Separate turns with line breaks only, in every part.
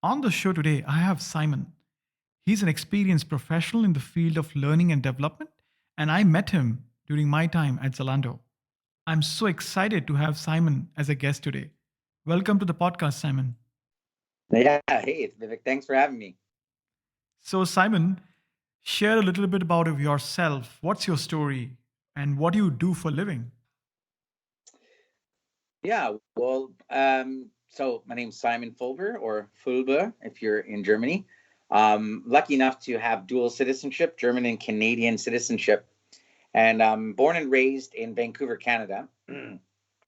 On the show today, I have Simon. He's an experienced professional in the field of learning and development, and I met him during my time at Zalando. I'm so excited to have Simon as a guest today. Welcome to the podcast, Simon.
Yeah, hey, it's Vivek. Thanks for having me.
So, Simon, share a little bit about yourself. What's your story and what do you do for a living?
So my name's Simon Fulber or Fulber if you're in Germany. Lucky enough to have dual citizenship, German and Canadian citizenship, and born and raised in Vancouver, Canada.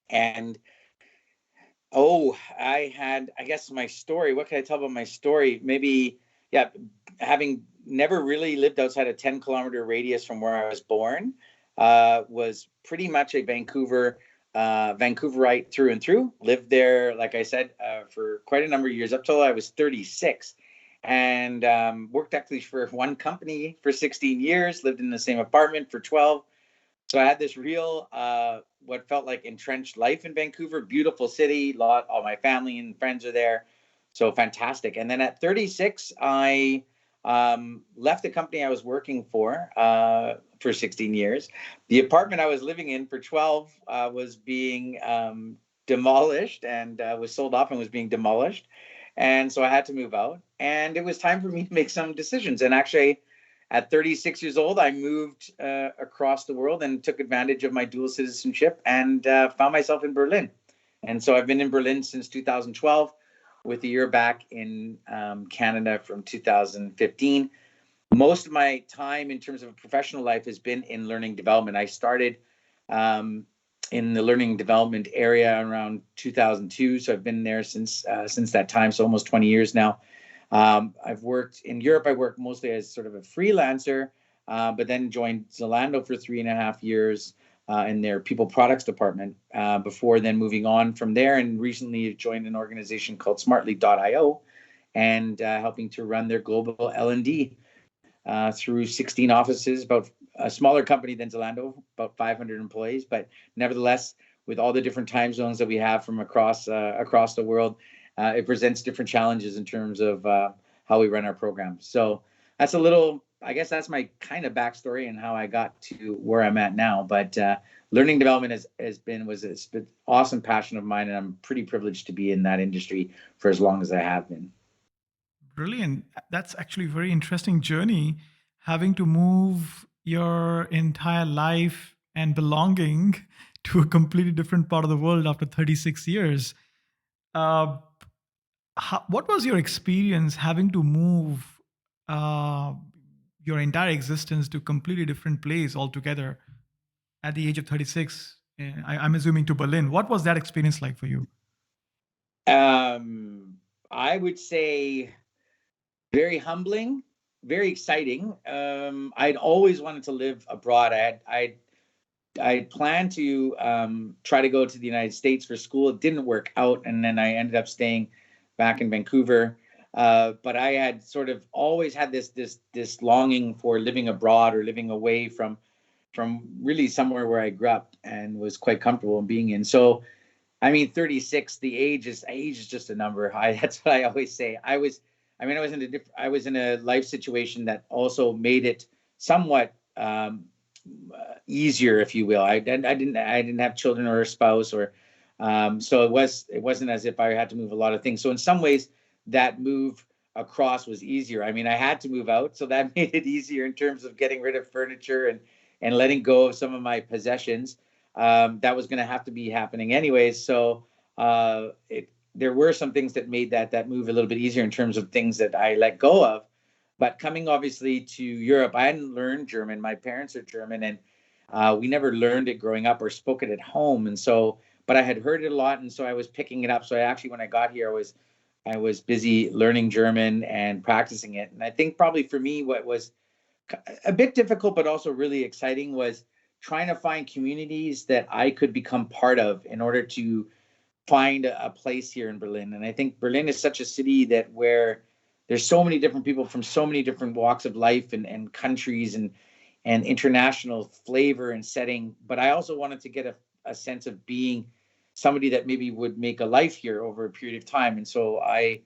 And I guess my story. What can I tell about my story? Maybe, yeah, having never really lived outside a 10-kilometer radius from where I was born, was pretty much a Vancouverite through and through. Lived there, like I said, for quite a number of years, up till I was 36. And worked actually for one company for 16 years, lived in the same apartment for 12. So I had this real, what felt like entrenched life in Vancouver. Beautiful city, all my family and friends are there, so fantastic. And then at 36, I left the company I was working for 16 years. The apartment I was living in for 12 was being demolished and was sold off and was being demolished. And so I had to move out, and it was time for me to make some decisions. And actually, at 36 years old, I moved across the world and took advantage of my dual citizenship and found myself in Berlin. And so I've been in Berlin since 2012, with a year back in Canada from 2015. Most of my time in terms of a professional life has been in learning development. I started in the learning development area around 2002, so I've been there since that time, so almost 20 years now. I've worked in Europe. I worked mostly as sort of a freelancer, but then joined Zalando for 3.5 years in their people products department, before then moving on from there, and recently joined an organization called Smartly.io, and helping to run their global L&D through 16 offices, about a smaller company than Zalando, about 500 employees, but nevertheless, with all the different time zones that we have from across the world, it presents different challenges in terms of how we run our programs. So that's a little, I guess that's my kind of backstory and how I got to where I'm at now. But learning development was an awesome passion of mine, and I'm pretty privileged to be in that industry for as long as I have been.
Brilliant. That's actually a very interesting journey, having to move your entire life and belonging to a completely different part of the world after 36 years. Uh, what was your experience having to move uh, your entire existence to a completely different place altogether at the age of 36? I'm assuming to Berlin. What was that experience like for you?
I would say very humbling, very exciting. I'd always wanted to live abroad. I planned to try to go to the United States for school. It didn't work out, and then I ended up staying back in Vancouver. But I had sort of always had this longing for living abroad or living away from really somewhere where I grew up and was quite comfortable in being in. So, I mean, 36. The age is just a number. That's what I always say. I was in a life situation that also made it somewhat easier, if you will. I didn't have children or a spouse, or so it wasn't as if I had to move a lot of things. So in some ways, that move across was easier. I mean, I had to move out, so that made it easier in terms of getting rid of furniture and letting go of some of my possessions. That was going to have to be happening anyways. So there were some things that made that move a little bit easier in terms of things that I let go of. But coming obviously to Europe, I hadn't learned German. My parents are German, and we never learned it growing up or spoke it at home. And so, but I had heard it a lot, and so I was picking it up. So I actually, when I got here, I was busy learning German and practicing it. And I think probably for me, what was a bit difficult, but also really exciting, was trying to find communities that I could become part of in order to find a place here in Berlin. And I think Berlin is such a city that where there's so many different people from so many different walks of life and countries and international flavor and setting. But I also wanted to get a sense of being somebody that maybe would make a life here over a period of time. And so I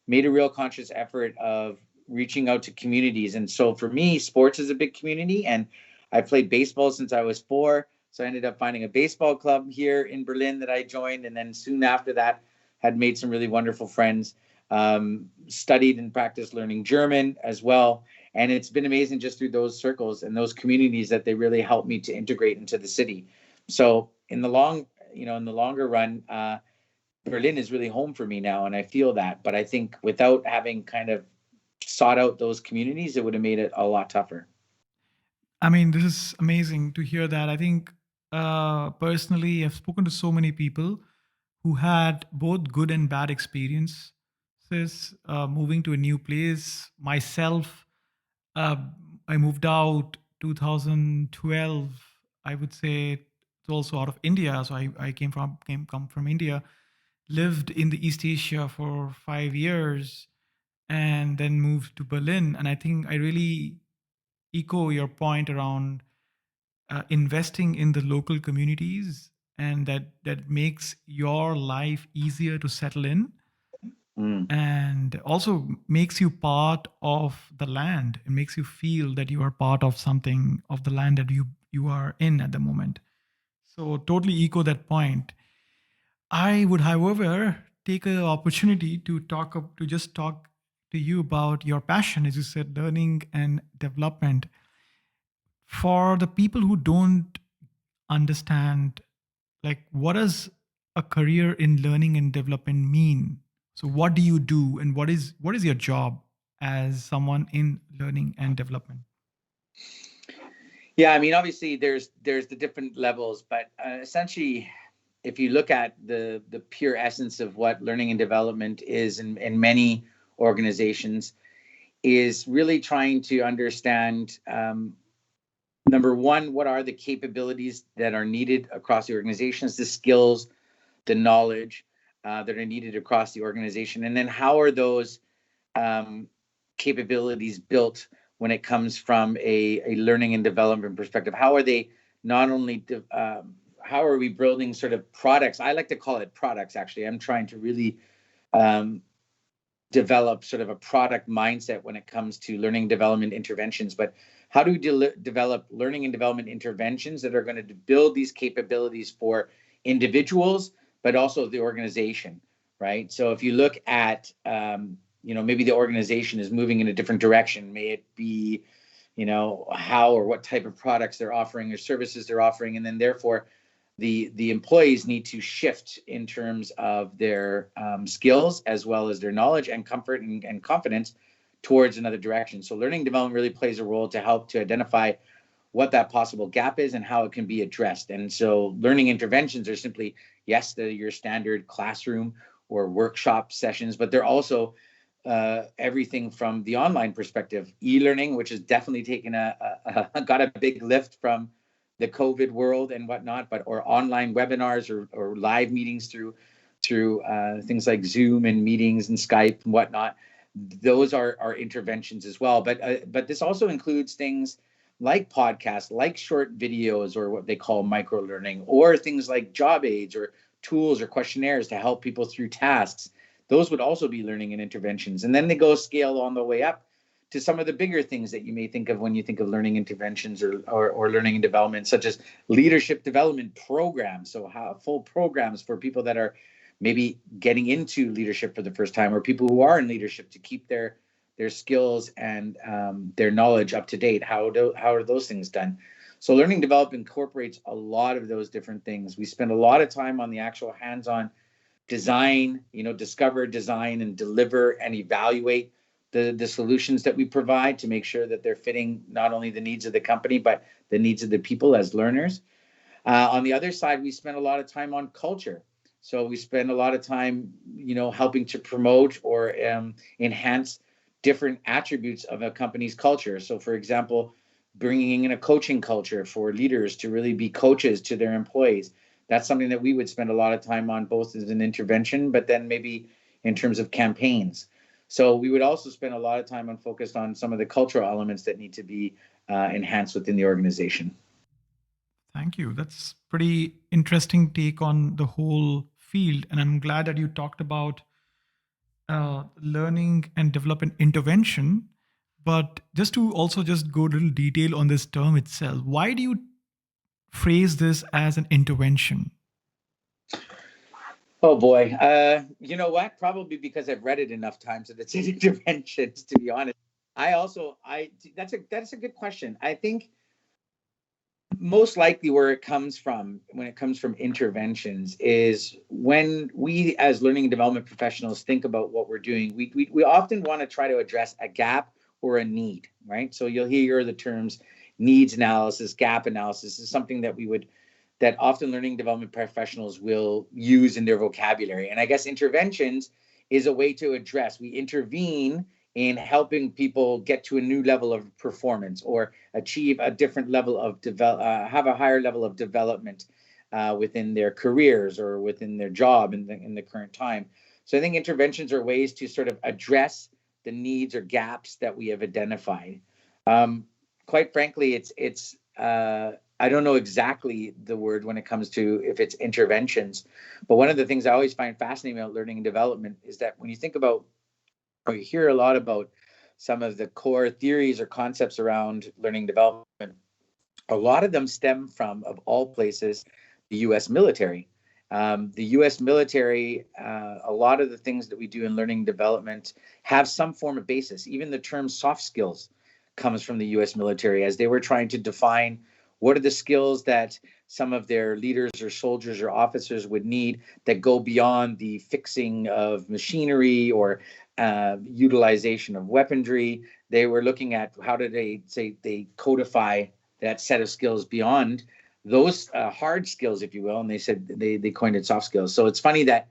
made a real conscious effort of reaching out to communities. And so for me, sports is a big community, and I played baseball since I was 4. So I ended up finding a baseball club here in Berlin that I joined, and then soon after that, had made some really wonderful friends. Studied and practiced learning German as well, and it's been amazing just through those circles and those communities that they really helped me to integrate into the city. So in the in the longer run, Berlin is really home for me now, and I feel that. But I think without having kind of sought out those communities, it would have made it a lot tougher.
I mean, this is amazing to hear that. I think personally, I've spoken to so many people who had both good and bad experiences moving to a new place. Myself, uh, I moved out 2012. I would say it's also out of India. So I come from India, lived in the East Asia for 5 years, and then moved to Berlin. And I think I really echo your point around investing in the local communities, and that makes your life easier to settle in,
Mm.
and also makes you part of the land. It makes you feel that you are part of something of the land that you are in at the moment. So totally echo that point. I would, however, take an opportunity to just talk to you about your passion, as you said, learning and development. For the people who don't understand, like, what does a career in learning and development mean? So what do you do, and what is your job as someone in learning and development?
Yeah, I mean, obviously there's the different levels, but essentially, if you look at the pure essence of what learning and development is in many organizations, is really trying to understand, number one, what are the capabilities that are needed across the organizations, the skills, the knowledge that are needed across the organization, and then how are those um, capabilities built when it comes from a learning and development perspective? How are they not only how are we building sort of products? I like to call it products. Actually, I'm trying to really um, develop sort of a product mindset when it comes to learning and development interventions. But how do we develop learning and development interventions that are going to build these capabilities for individuals, but also the organization, right? So if you look at, maybe the organization is moving in a different direction, may it be, how or what type of products they're offering or services they're offering, and then therefore the employees need to shift in terms of their skills as well as their knowledge and comfort and confidence towards another direction. So learning development really plays a role to help to identify what that possible gap is and how it can be addressed. And so learning interventions are simply, yes, they're your standard classroom or workshop sessions, but they're also everything from the online perspective, e-learning, which has definitely taken got a big lift from the COVID world and whatnot, but or online webinars or live meetings through things like Zoom and meetings and Skype and whatnot. Those are interventions as well. But this also includes things like podcasts, like short videos, or what they call micro learning, or things like job aids or tools or questionnaires to help people through tasks. Those would also be learning and interventions. And then they go scale on the way up to some of the bigger things that you may think of when you think of learning interventions or learning and development, such as leadership development programs. So how full programs for people that are maybe getting into leadership for the first time, or people who are in leadership to keep their skills and their knowledge up to date. How are those things done? So learning development incorporates a lot of those different things. We spend a lot of time on the actual hands-on design, discover, design, and deliver and evaluate the solutions that we provide to make sure that they're fitting not only the needs of the company, but the needs of the people as learners. On the other side, we spend a lot of time on culture. So we spend a lot of time, helping to promote or enhance different attributes of a company's culture. So, for example, bringing in a coaching culture for leaders to really be coaches to their employees. That's something that we would spend a lot of time on, both as an intervention, but then maybe in terms of campaigns. So we would also spend a lot of time on focused on some of the cultural elements that need to be enhanced within the organization.
Thank you. That's pretty interesting take on the whole field, and I'm glad that you talked about learning and develop an intervention. But just to also just go a little detail on this term itself, why do you phrase this as an intervention?
Oh boy. You know what? Probably because I've read it enough times that it's an interventions, to be honest. I that's a good question. I think most likely where it comes from when it comes from interventions is when we as learning and development professionals think about what we're doing, we often want to try to address a gap or a need, right? So you'll hear the terms needs analysis, gap analysis. This is something that often learning and development professionals will use in their vocabulary. And I guess interventions is a way to address. We intervene in helping people get to a new level of performance or achieve a different level of have a higher level of development within their careers or within their job in the current time. So I think interventions are ways to sort of address the needs or gaps that we have identified. Um, Quite frankly, it's I don't know exactly the word when it comes to if it's interventions, but one of the things I always find fascinating about learning and development is that when you think about or you hear a lot about some of the core theories or concepts around learning and development, a lot of them stem from, of all places, the US military. The US military, a lot of the things that we do in learning and development have some form of basis. Even the term soft skills comes from the US military as they were trying to define what are the skills that some of their leaders or soldiers or officers would need that go beyond the fixing of machinery or utilization of weaponry. They were looking at how did they say they codify that set of skills beyond those hard skills, if you will. And they said they coined it soft skills. So it's funny that,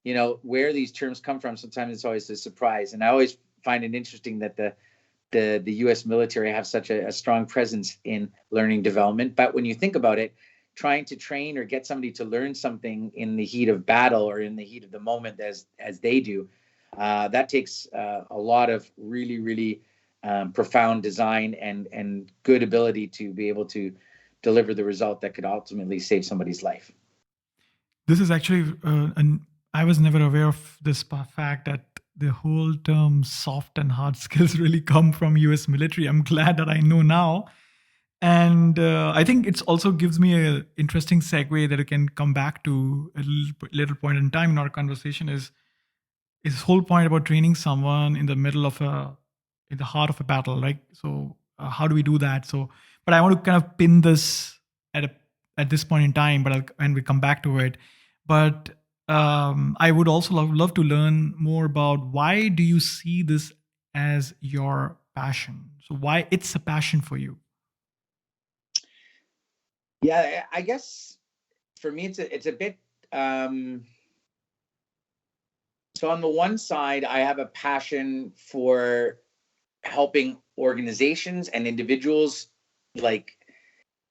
you know, where these terms come from, sometimes it's always a surprise. And I always find it interesting that the U.S. military have such a strong presence in learning development. But when you think about it, trying to train or get somebody to learn something in the heat of battle or in the heat of the moment as they do, that takes a lot of really profound design and good ability to be able to deliver the result that could ultimately save somebody's life.
This is actually, I was never aware of this fact that the whole term soft and hard skills really come from US military. I'm glad that I know now. And I think it also gives me an interesting segue that I can come back to a little point in time in our conversation is this whole point about training someone in the middle of in the heart of a battle, right? So how do we do that? So, but I want to kind of pin this at this point in time, but and we come back to it. But I would also love to learn more about why do you see this as your passion? So why it's a passion for you?
Yeah, I guess for me it's a bit so on the one side I have a passion for helping organizations and individuals like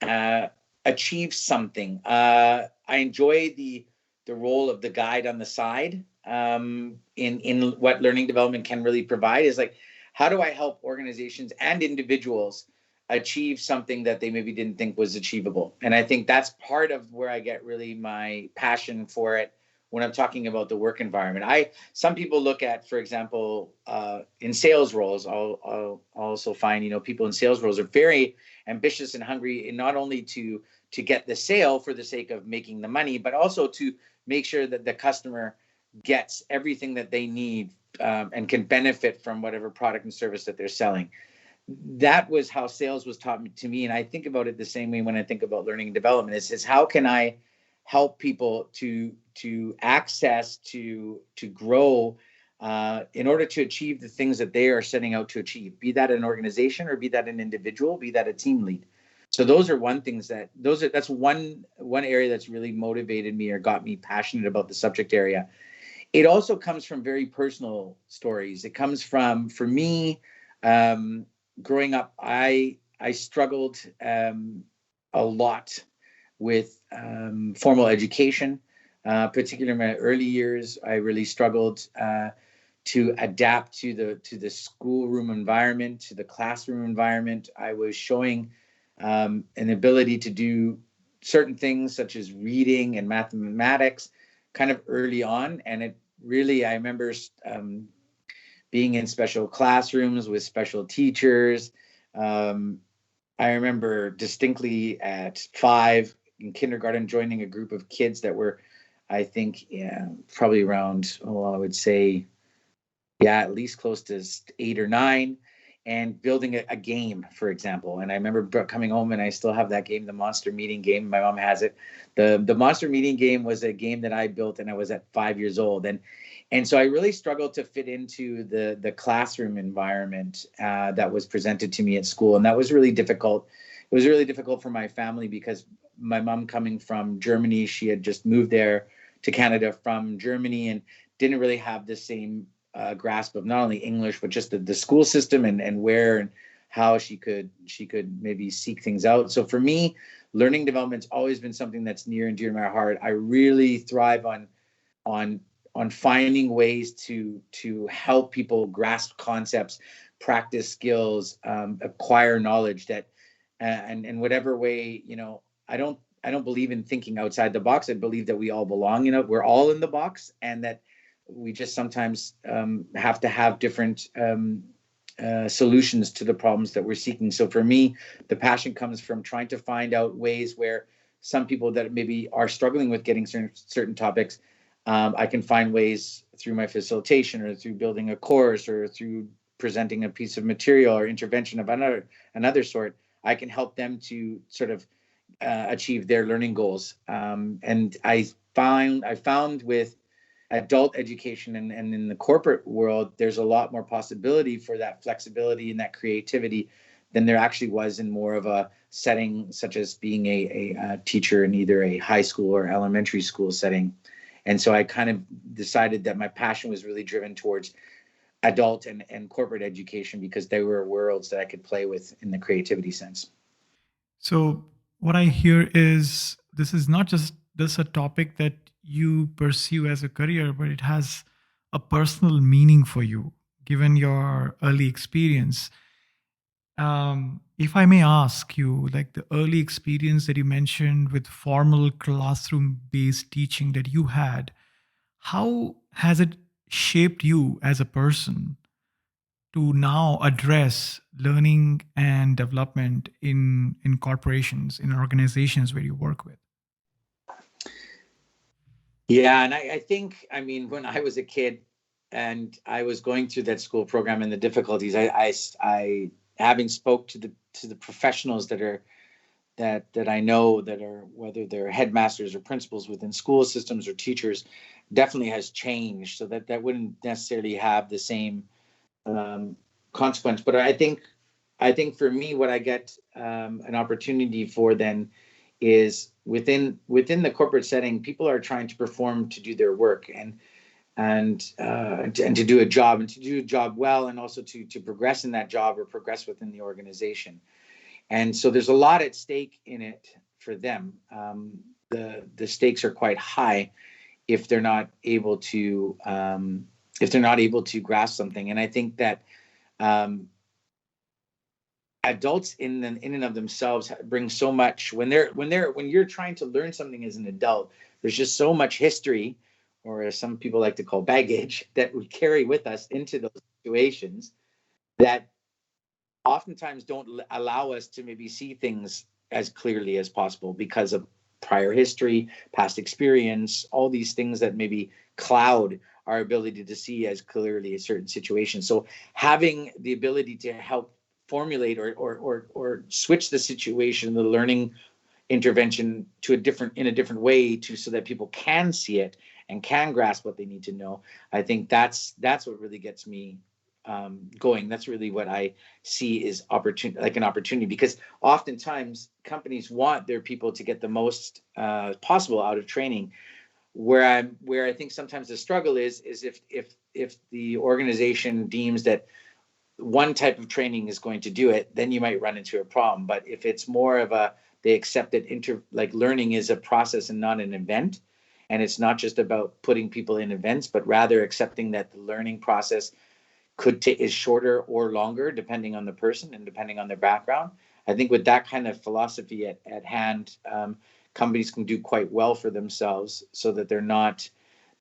uh, achieve something. I enjoy the role of the guide on the side in what learning development can really provide. Is like, how do I help organizations and individuals achieve something that they maybe didn't think was achievable? And I think that's part of where I get really my passion for it when I'm talking about the work environment. Some people look at, for example, in sales roles. I'll also find, you know, people in sales roles are very ambitious and hungry, and not only to get the sale for the sake of making the money, but also to make sure that the customer gets everything that they need and can benefit from whatever product and service that they're selling. That was how sales was taught to me, and I think about it the same way when I think about learning and development. Is how can I help people to access to grow in order to achieve the things that they are setting out to achieve, be that an organization or be that an individual, be that a team lead. So those are that's one area that's really motivated me or got me passionate about the subject area. It also comes from very personal stories. It comes from, for me, growing up, I struggled a lot with formal education, particularly in my early years. I really struggled to adapt to the schoolroom environment, to the classroom environment. I was showing an ability to do certain things such as reading and mathematics kind of early on, and it really, I remember being in special classrooms with special teachers. Um, I remember distinctly at 5 in kindergarten joining a group of kids that were, I think, yeah, probably around, I would say, yeah, at least close to 8 or 9, and building a game, for example. And I remember coming home, and I still have that game, the Monster Meeting game. My mom has it. The Monster Meeting game was a game that I built, and I was at 5 years old, and so I really struggled to fit into the classroom environment that was presented to me at school, and that was really difficult. It was really difficult for my family because my mom, coming from Germany, she had just moved there to Canada from Germany, and didn't really have the same grasp of not only English but just the school system, and where and how she could maybe seek things out. So for me, learning development's always been something that's near and dear to my heart. I really thrive on finding ways to help people grasp concepts, practice skills, acquire knowledge that, and whatever way, I don't believe in thinking outside the box. I believe that we all belong. We're all in the box, and that we just sometimes have to have different solutions to the problems that we're seeking. So for me, the passion comes from trying to find out ways where some people that maybe are struggling with getting certain topics, I can find ways through my facilitation, or through building a course, or through presenting a piece of material or intervention of another sort. I can help them to sort of achieve their learning goals. And I found with adult education, and in the corporate world, there's a lot more possibility for that flexibility and that creativity than there actually was in more of a setting such as being a teacher in either a high school or elementary school setting. And so I kind of decided that my passion was really driven towards adult and corporate education, because they were worlds that I could play with in the creativity sense.
So, what I hear is this is not just this a topic that you pursue as a career, but it has a personal meaning for you, given your early experience. If I may ask you, like the early experience that you mentioned with formal classroom based teaching that you had, how has it shaped you as a person to now address learning and development in corporations, in organizations where you work with?
Yeah, and I think, I mean, when I was a kid and I was going through that school program and the difficulties, I having spoke to the professionals that I know, that are, whether they're headmasters or principals within school systems or teachers, definitely has changed. So that wouldn't necessarily have the same um, consequence. But I think for me, what I get an opportunity for then is within the corporate setting, people are trying to perform, to do their work, and to do a job, and to do a job well, and also to progress in that job, or progress within the organization. And so there's a lot at stake in it for them. The stakes are quite high if they're not able to grasp something. And I think that um, adults in and of themselves bring so much when you're trying to learn something as an adult. There's just so much history, or as some people like to call baggage, that we carry with us into those situations, that oftentimes don't allow us to maybe see things as clearly as possible, because of prior history, past experience, all these things that maybe cloud our ability to see as clearly a certain situation. So having the ability to help formulate, or switch the situation, the learning intervention, in a different way, to so that people can see it and can grasp what they need to know. I think that's what really gets me going. That's really what I see is opportunity, like an opportunity, because oftentimes companies want their people to get the most possible out of training. Where I think sometimes the struggle is if the organization deems that one type of training is going to do it, then you might run into a problem. But if it's more of they accept that like learning is a process and not an event, and it's not just about putting people in events, but rather accepting that the learning process is shorter or longer depending on the person and depending on their background. I think with that kind of philosophy at hand, companies can do quite well for themselves, so that they're not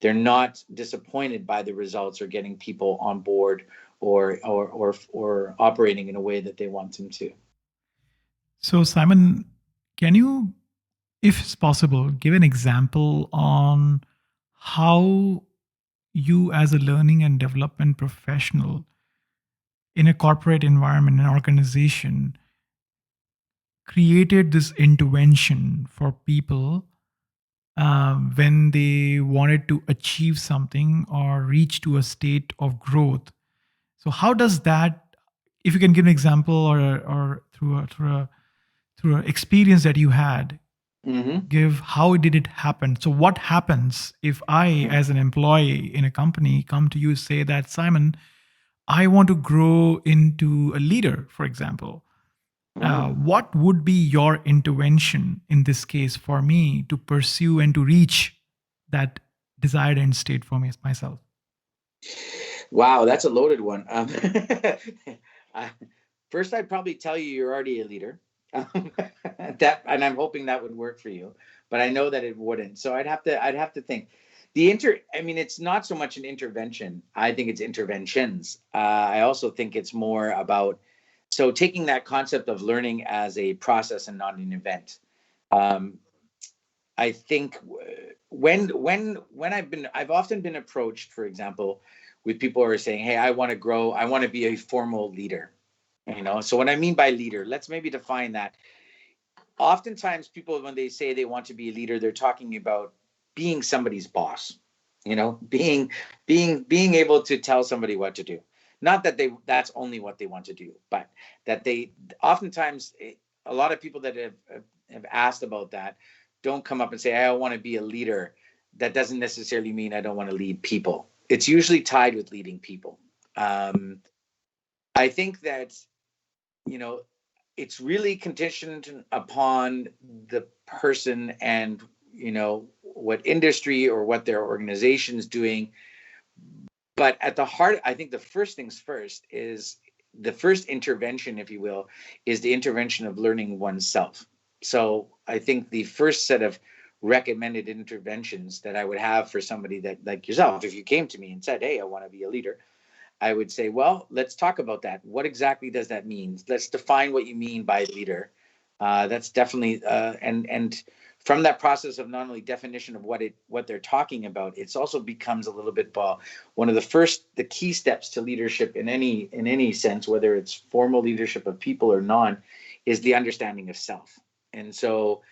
they're not disappointed by the results or getting people on board or operating in a way that they want them to.
So, Simon, can you, if it's possible, give an example on how you, as a learning and development professional in a corporate environment, an organization, created this intervention for people when they wanted to achieve something or reach to a state of growth? So, how does that, if you can give an example or through an experience that you had,
Mm-hmm.
give how did it happen? So what happens if I, as an employee in a company, come to you and say that, Simon, I want to grow into a leader, for example? What would be your intervention in this case for me to pursue and to reach that desired end state for me myself?
Wow, that's a loaded one. Uh, First, I'd probably tell you you're already a leader. That, and I'm hoping that would work for you, but I know that it wouldn't. So I'd have to think. I mean, it's not so much an intervention. I think it's interventions. I also think it's more about, so taking that concept of learning as a process and not an event. Um, I think when I've often been approached, for example, with people who are saying, "Hey, I want to grow. I want to be a formal leader." So what I mean by leader, let's maybe define that. Oftentimes, people, when they say they want to be a leader, they're talking about being somebody's boss. Being able to tell somebody what to do. Not that that's only what they want to do, but that they oftentimes, a lot of people that have asked about that don't come up and say, I want to be a leader. That doesn't necessarily mean I don't want to lead people. It's usually tied with leading people. I think that, you know, it's really conditioned upon the person and, what industry or what their organization's doing. But at the heart, I think the first things first is the first intervention, if you will, is the intervention of learning oneself. So I think the first set of recommended interventions that I would have for somebody that, like yourself, if you came to me and said, hey, I want to be a leader, I would say, well, let's talk about that. What exactly does that mean? Let's define what you mean by leader. That's definitely and from that process of not only definition of what they're talking about, it's also becomes a little bit one of the key steps to leadership in any sense, whether it's formal leadership of people or non, is the understanding of self. And so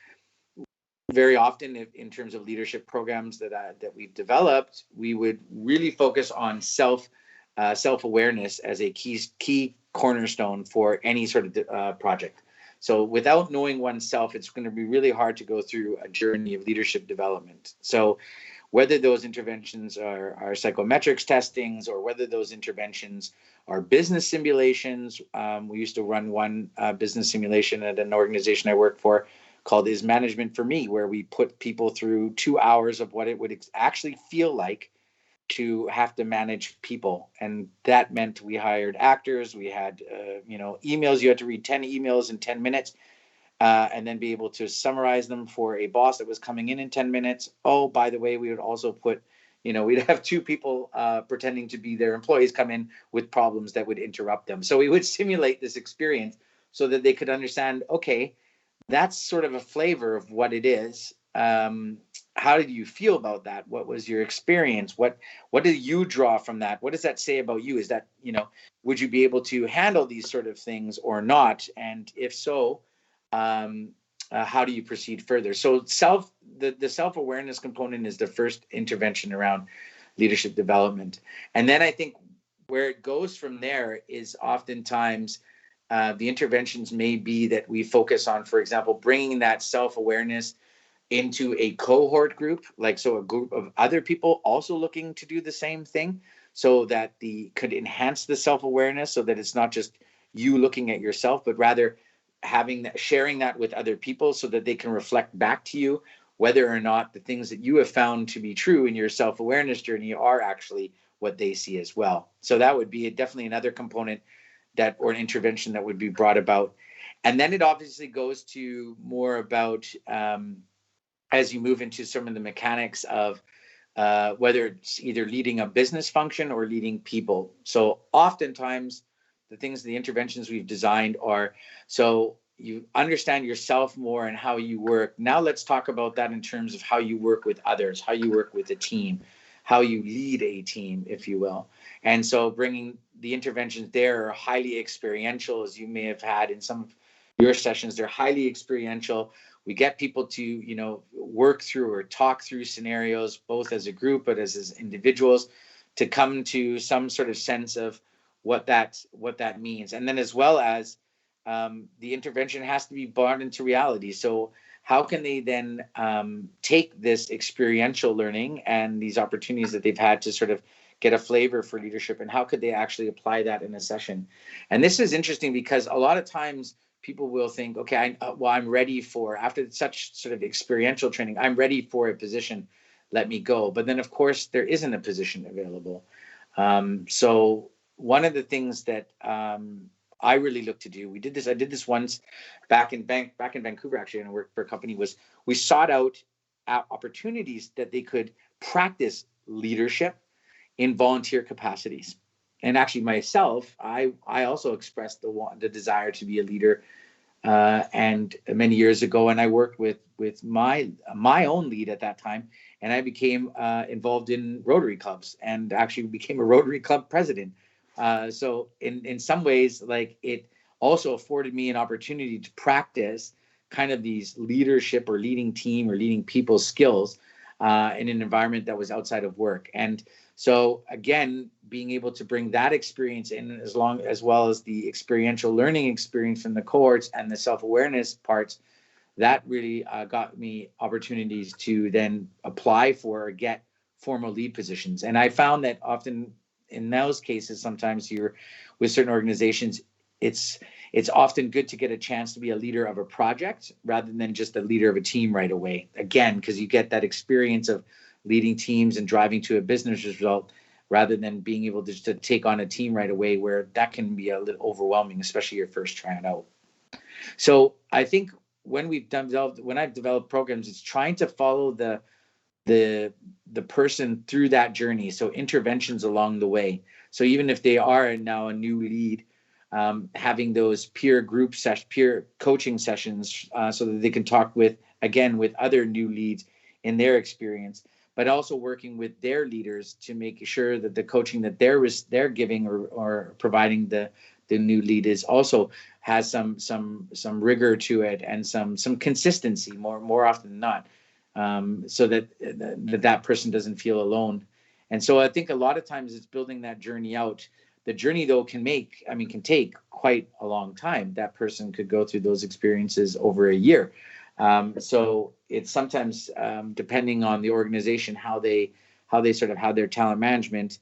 very often, in terms of leadership programs that we've developed, we would really focus on self-awareness as a key cornerstone for any sort of project. So without knowing oneself, it's going to be really hard to go through a journey of leadership development. So whether those interventions are psychometrics testings or whether those interventions are business simulations, we used to run one business simulation at an organization I worked for called Is Management for Me, where we put people through 2 hours of what it would actually feel like to have to manage people. And that meant we hired actors, we had emails. You had to read 10 emails in 10 minutes, and then be able to summarize them for a boss that was coming in 10 minutes. Oh, by the way, we would also put, we'd have two people pretending to be their employees come in with problems that would interrupt them. So we would simulate this experience so that they could understand, okay, that's sort of a flavor of what it is. How did you feel about that? What was your experience? What did you draw from that? What does that say about you? Is that, would you be able to handle these sort of things or not? And if so, how do you proceed further? So the self-awareness component is the first intervention around leadership development. And then I think where it goes from there is oftentimes the interventions may be that we focus on, for example, bringing that self-awareness into a cohort group, so a group of other people also looking to do the same thing, so that could enhance the self-awareness, so that it's not just you looking at yourself, but rather sharing that with other people so that they can reflect back to you whether or not the things that you have found to be true in your self-awareness journey are actually what they see as well. So that would be definitely another component or an intervention that would be brought about. And then it obviously goes to more about as you move into some of the mechanics of whether it's either leading a business function or leading people. So oftentimes the interventions we've designed are so you understand yourself more and how you work. Now let's talk about that in terms of how you work with others, how you work with a team, how you lead a team, if you will. And so bringing the interventions there are highly experiential, as you may have had in some of your sessions. They're highly experiential. We get people to work through or talk through scenarios, both as a group but as individuals, to come to some sort of sense of what that means. And then as well as the intervention has to be brought into reality. So how can they then take this experiential learning and these opportunities that they've had to sort of get a flavor for leadership, and how could they actually apply that in a session? And this is interesting because a lot of times people will think, okay, I'm ready for, after such sort of experiential training, I'm ready for a position, let me go. But then of course there isn't a position available. So one of the things that I really look to do, I did this once back in Vancouver, actually, and I worked for a company, was we sought out opportunities that they could practice leadership in volunteer capacities. And actually myself, I also expressed the desire to be a leader and many years ago, and I worked with my own lead at that time, and I became involved in Rotary clubs and actually became a Rotary club president. So in some ways, like, it also afforded me an opportunity to practice kind of these leadership or leading team or leading people skills in an environment that was outside of work. And so again, being able to bring that experience in, as well as the experiential learning experience from the cohorts and the self-awareness parts, that really got me opportunities to then apply for or get formal lead positions. And I found that often in those cases, sometimes you're with certain organizations, it's often good to get a chance to be a leader of a project rather than just a leader of a team right away. Again, because you get that experience of leading teams and driving to a business result rather than being able to just take on a team right away, where that can be a little overwhelming, especially your first trying out. So I think when I've developed programs, it's trying to follow the person through that journey. So interventions along the way. So even if they are now a new lead, having those peer coaching sessions so that they can talk with other new leads in their experience, but also working with their leaders to make sure that the coaching that they're giving or providing the new lead is also has some rigor to it and some consistency more often than not, so that person doesn't feel alone. And so I think a lot of times it's building that journey out. The journey, though, can take quite a long time. That person could go through those experiences over a year. So it's sometimes depending on the organization, how they sort of have their talent management.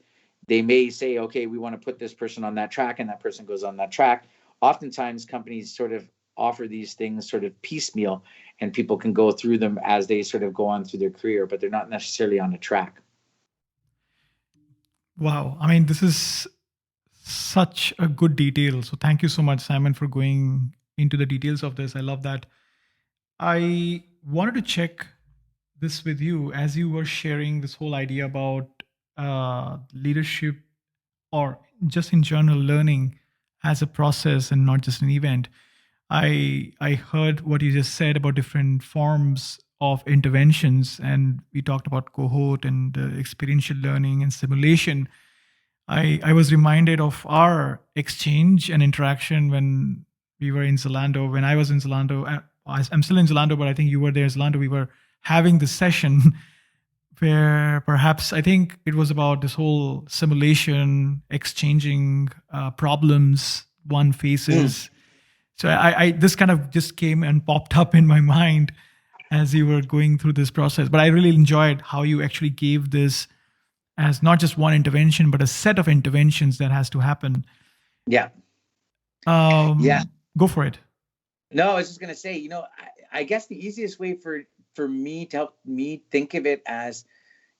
They may say, okay, we want to put this person on that track, and that person goes on that track. Oftentimes companies sort of offer these things sort of piecemeal, and people can go through them as they sort of go on through their career, but they're not necessarily on a track.
Wow. I mean, this is such a good detail. So thank you so much, Simon, for going into the details of this. I love that. I wanted to check this with you as you were sharing this whole idea about leadership, or just in general learning as a process and not just an event. I heard what you just said about different forms of interventions, and we talked about cohort and experiential learning and simulation. I was reminded of our exchange and interaction when we were in Zalando. When I was in Zalando, I'm still in Zalando, but I think you were there in Zalando. We were having this session where perhaps I think it was about this whole simulation, exchanging problems one faces. So I this kind of just came and popped up in my mind as you were going through this process. But I really enjoyed how you actually gave this as not just one intervention, but a set of interventions that has to happen.
Yeah.
Go for it.
No, I was just gonna say, I guess the easiest way for me to help me think of it as,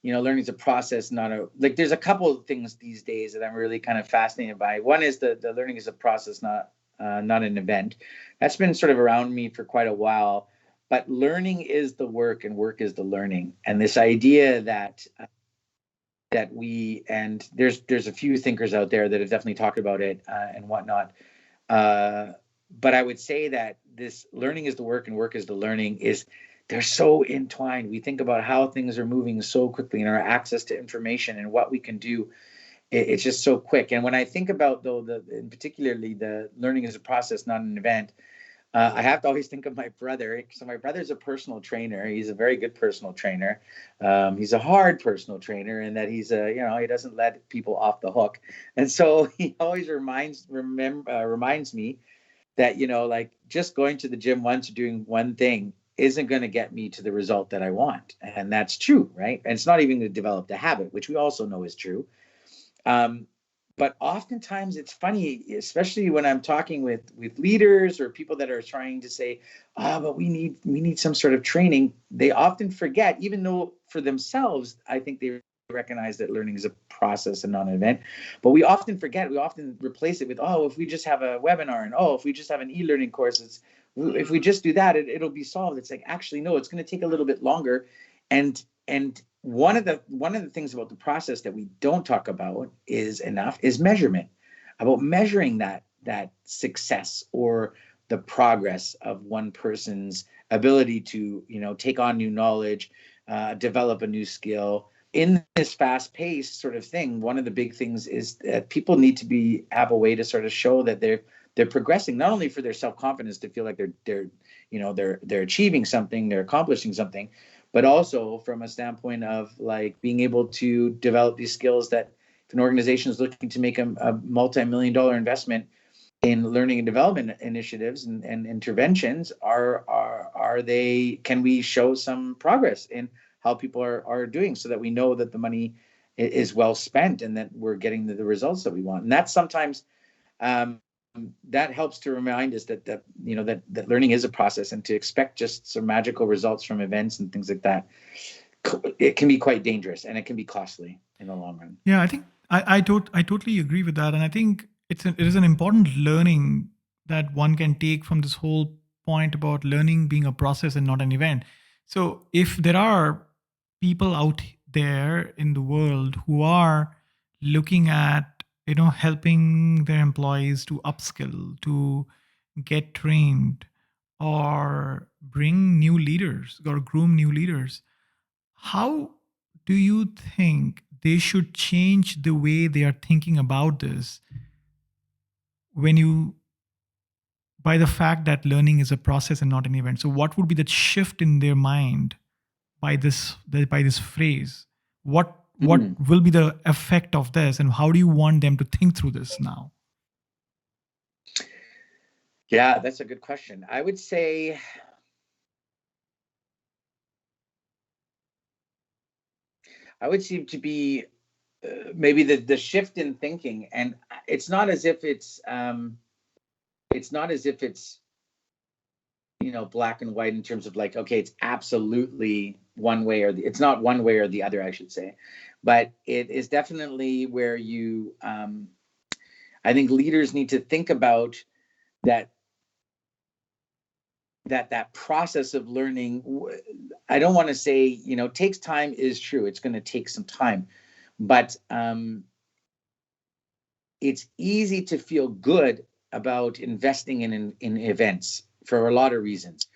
learning is a process, not there's a couple of things these days that I'm really kind of fascinated by. One is the learning is a process, not an event. That's been sort of around me for quite a while, but learning is the work and work is the learning. And this idea that that we, and there's a few thinkers out there that have definitely talked about it and whatnot. Uh, but I would say that this learning is the work and work is the learning is they're so entwined. We think about how things are moving so quickly and our access to information and what we can do. It's just so quick. And when I think about though in particularly the learning is a process, not an event, I have to always think of my brother. So my brother's a personal trainer. He's a very good personal trainer. He's a hard personal trainer in that he's he doesn't let people off the hook. And so he always reminds me that, like just going to the gym once or doing one thing isn't going to get me to the result that I want. And that's true, right? And it's not even going to develop the habit, which we also know is true. Um, but oftentimes it's funny, especially when I'm talking with leaders or people that are trying to say, but we need some sort of training. They often forget, even though for themselves, I think they recognize that learning is a process and not an event. But we often forget, we often replace it with, if we just have a webinar, and if we just have an e-learning course, if we just do that, it'll be solved. It's like, actually, no, it's going to take a little bit longer. And one of the things about the process that we don't talk about is measurement, about measuring that success or the progress of one person's ability to take on new knowledge, develop a new skill in this fast-paced sort of thing. One of the big things is that people need to have a way to sort of show that they're progressing, not only for their self-confidence to feel like they're achieving something, they're accomplishing something, but also from a standpoint of like being able to develop these skills that if an organization is looking to make a multi-million-dollar investment in learning and development initiatives and interventions, can we show some progress in how people are doing so that we know that the money is well spent and that we're getting the results that we want. And that's sometimes that helps to remind us that learning is a process, and to expect just some magical results from events and things like that, it can be quite dangerous and it can be costly in the long run.
Yeah, I think I totally agree with that, and I think it is an important learning that one can take from this whole point about learning being a process and not an event. So if there are people out there in the world who are looking at helping their employees to upskill, to get trained, or bring new leaders or groom new leaders, how do you think they should change the way they are thinking about this when you by the fact that learning is a process and not an event? So what would be the shift in their mind by this phrase? What
Mm.
will be the effect of this, and how do you want them to think through this now?
Yeah, that's a good question. I would say seem to be maybe the shift in thinking, and it's not as if it's black and white in terms of like, okay, it's absolutely one way it's not one way or the other, I should say, but it is definitely where I think leaders need to think about that process of learning. I don't want to say takes time, is true, it's going to take some time, but it's easy to feel good about investing in events for a lot of reasons.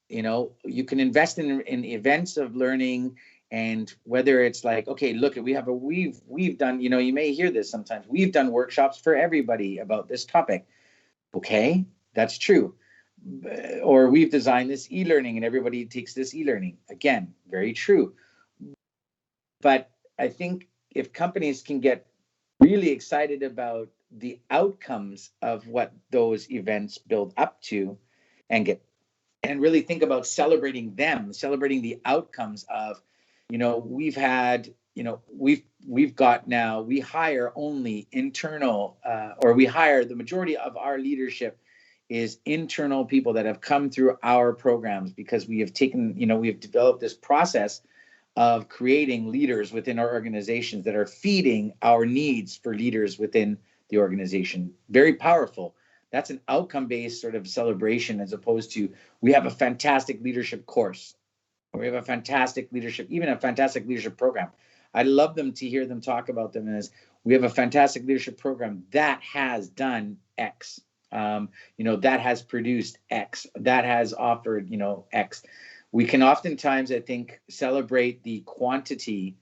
You can invest in events of learning, and whether it's like, okay, look, we've done, you may hear this sometimes, we've done workshops for everybody about this topic. Okay, that's true. Or we've designed this e-learning and everybody takes this e-learning. Again, very true. But I think if companies can get really excited about the outcomes of what those events build up to, and really think about celebrating the outcomes of, we've had, we hire only internal, or we hire, the majority of our leadership is internal people that have come through our programs, because we have developed this process of creating leaders within our organizations that are feeding our needs for leaders within the organization. Very powerful. That's an outcome-based sort of celebration, as opposed to, we have a fantastic leadership course, or we have a fantastic leadership program. I love them to hear them talk about them as we have a fantastic leadership program that has done X. That has produced X, that has offered, X. We can oftentimes, I think, celebrate the quantity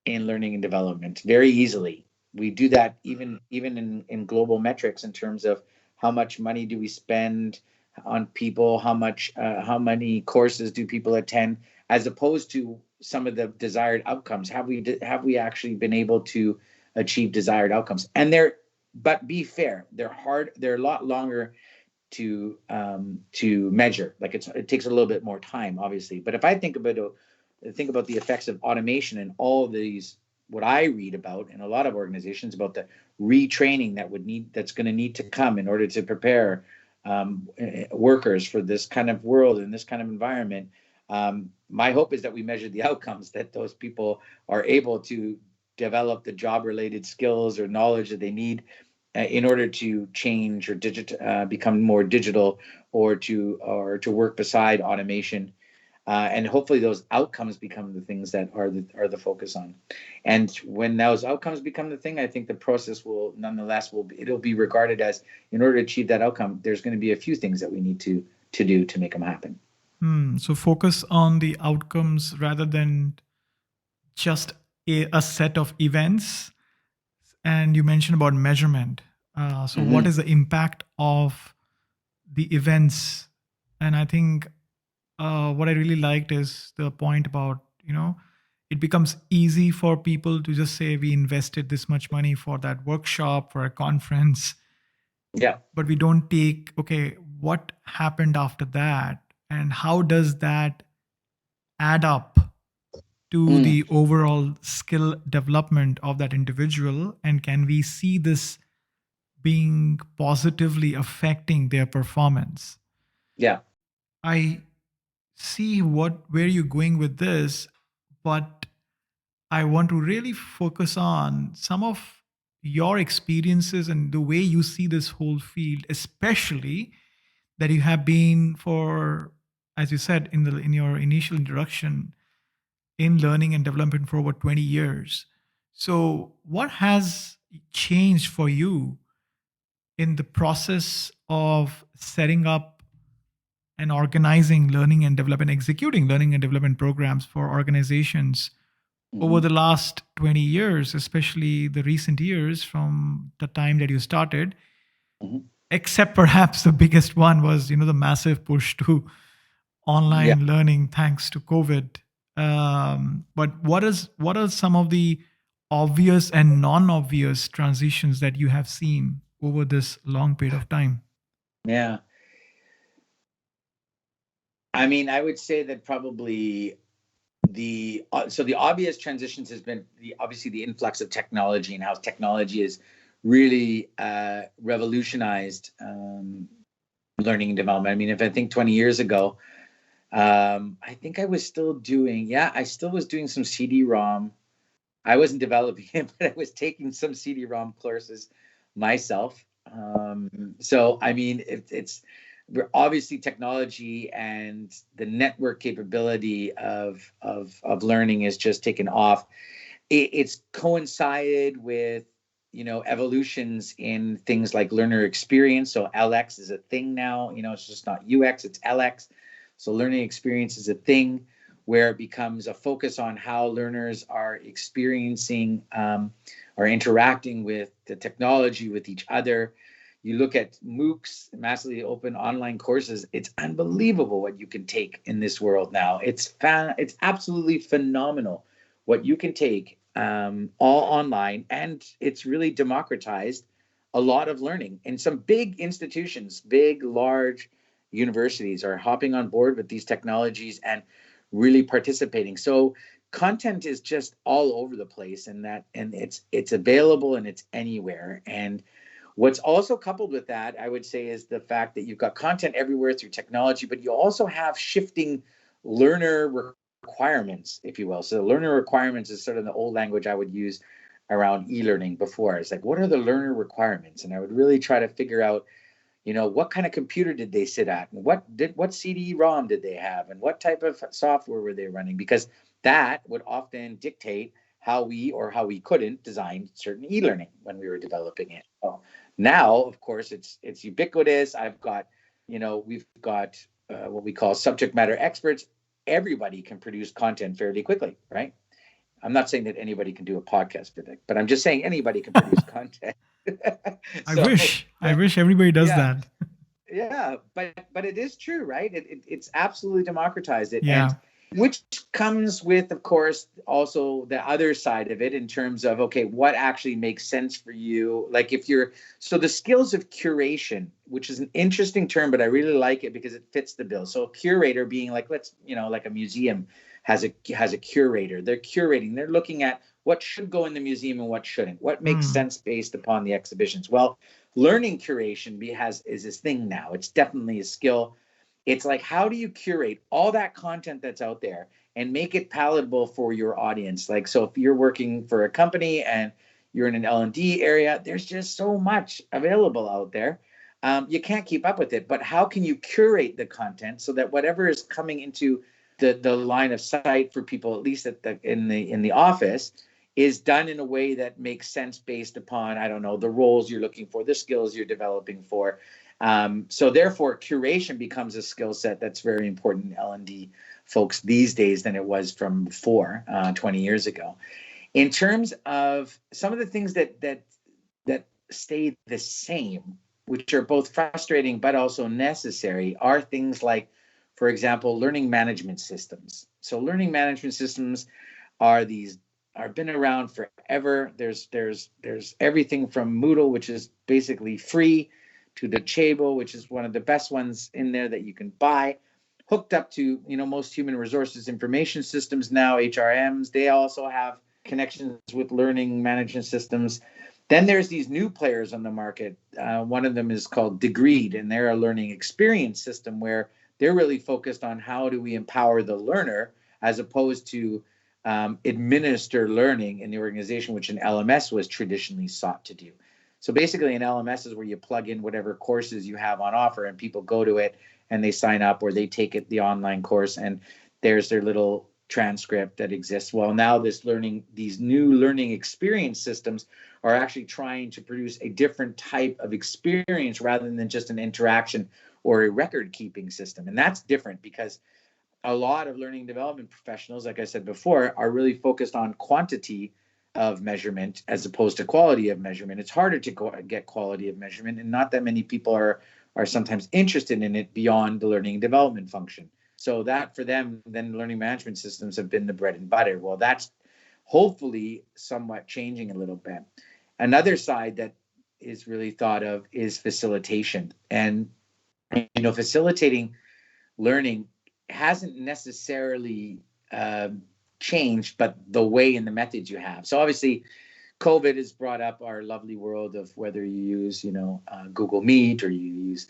in learning and development very easily. We do that even in global metrics in terms of how much money do we spend on people, how many courses do people attend, as opposed to some of the desired outcomes. Have we actually been able to achieve desired outcomes? But be fair, they're hard. They're a lot longer to measure. Like it takes a little bit more time, obviously. But if I think about the effects of automation and all of these, what I read about in a lot of organizations about the retraining that's going to need to come in order to prepare workers for this kind of world and this kind of environment. My hope is that we measure the outcomes, that those people are able to develop the job related skills or knowledge that they need in order to change or become more digital, or to work beside automation, and hopefully those outcomes become the things that are the focus on. And when those outcomes become the thing, I think the process will nonetheless it'll be regarded as, in order to achieve that outcome, there's going to be a few things that we need to do to make them happen.
So focus on the outcomes rather than just a set of events. And you mentioned about measurement. So what is the impact of the events? And I think what I really liked is the point about, it becomes easy for people to just say we invested this much money for that workshop, for a conference.
Yeah.
But we don't take, okay, what happened after that? And how does that add up to the overall skill development of that individual? And can we see this being positively affecting their performance?
Yeah.
I see where you're going with this, but I want to really focus on some of your experiences and the way you see this whole field, especially that you have been for, as you said in your initial introduction, in learning and development for over 20 years. So what has changed for you in the process of setting up and organizing learning and development, executing learning and development programs for organizations over the last 20 years, especially the recent years from the time that you started? Except perhaps the biggest one was, the massive push to online learning thanks to COVID. But what are some of the obvious and non-obvious transitions that you have seen over this long period of time?
Yeah. I mean, I would say that probably the obvious transitions has been obviously the influx of technology and how technology has really revolutionized learning and development. I mean, if I think 20 years ago, I think I still was doing some CD-ROM. I wasn't developing it, but I was taking some CD-ROM courses myself. So I mean, it's obviously technology and the network capability of learning is just taken off. It's coincided with evolutions in things like learner experience. So LX is a thing now. It's just not UX, it's LX. So learning experience is a thing where it becomes a focus on how learners are experiencing or interacting with the technology, with each other. You look at MOOCs, massively open online courses. It's unbelievable what you can take in this world now. It's absolutely phenomenal what you can take all online, and it's really democratized a lot of learning. And some big institutions, big, large universities are hopping on board with these technologies and really participating. So content is just all over the place, and it's available and it's anywhere. And what's also coupled with that, I would say, is the fact that you've got content everywhere through technology, but you also have shifting learner requirements, if you will. So learner requirements is sort of the old language I would use around e-learning before. It's like, what are the learner requirements? And I would really try to figure out, what kind of computer did they sit at, and what CD-ROM did they have, and what type of software were they running? Because that would often dictate how we couldn't design certain e-learning when we were developing it. So now, of course, it's ubiquitous. We've got what we call subject matter experts. Everybody can produce content fairly quickly, right? I'm not saying that anybody can do a podcast, but I'm just saying anybody can produce content.
I
So,
wish. I wish everybody does
yeah,
that.
yeah, but it is true, right? It's absolutely democratized it, and
Yeah.
which comes with, of course, also the other side of it in terms of, okay, what actually makes sense for you. Like if you're so the skills of curation, which is an interesting term, but I really like it because it fits the bill. So a curator being like, like a museum has a curator. They're curating. They're looking at what should go in the museum and what shouldn't. What makes
Mm.
sense based upon the exhibitions. Well, learning curation is this thing now. It's definitely a skill. It's like, how do you curate all that content that's out there and make it palatable for your audience? Like, so if you're working for a company and you're in an L&D area, there's just so much available out there. You can't keep up with it, but how can you curate the content so that whatever is coming into the line of sight for people, at least in the office, is done in a way that makes sense based upon, I don't know, the roles you're looking for, the skills you're developing for. So therefore, curation becomes a skill set that's very important in L&D folks these days than it was from before, 20 years ago. In terms of some of the things that stay the same, which are both frustrating but also necessary, are things like, for example, learning management systems. So learning management systems are been around forever. There's everything from Moodle, which is basically free, to Docebo, which is one of the best ones in there that you can buy, hooked up to most human resources information systems now, HRMs. They also have connections with learning management systems. Then there's these new players on the market. One of them is called Degreed, and they're a learning experience system where they're really focused on how do we empower the learner as opposed to administer learning in the organization, which an LMS was traditionally sought to do. So basically, an LMS is where you plug in whatever courses you have on offer, and people go to it and they sign up, or they take it, the online course, and there's their little transcript that exists. Well, now these new learning experience systems are actually trying to produce a different type of experience rather than just an interaction or a record keeping system. And that's different because a lot of learning development professionals, like I said before, are really focused on quantity of measurement as opposed to quality of measurement. It's harder to get quality of measurement, and not that many people are sometimes interested in it beyond the learning and development function. So that for them, then learning management systems have been the bread and butter. Well, that's hopefully somewhat changing a little bit. Another side that is really thought of is facilitation. And facilitating learning hasn't necessarily changed, but the way and the methods you have. So obviously, COVID has brought up our lovely world of whether you use, Google Meet, or you use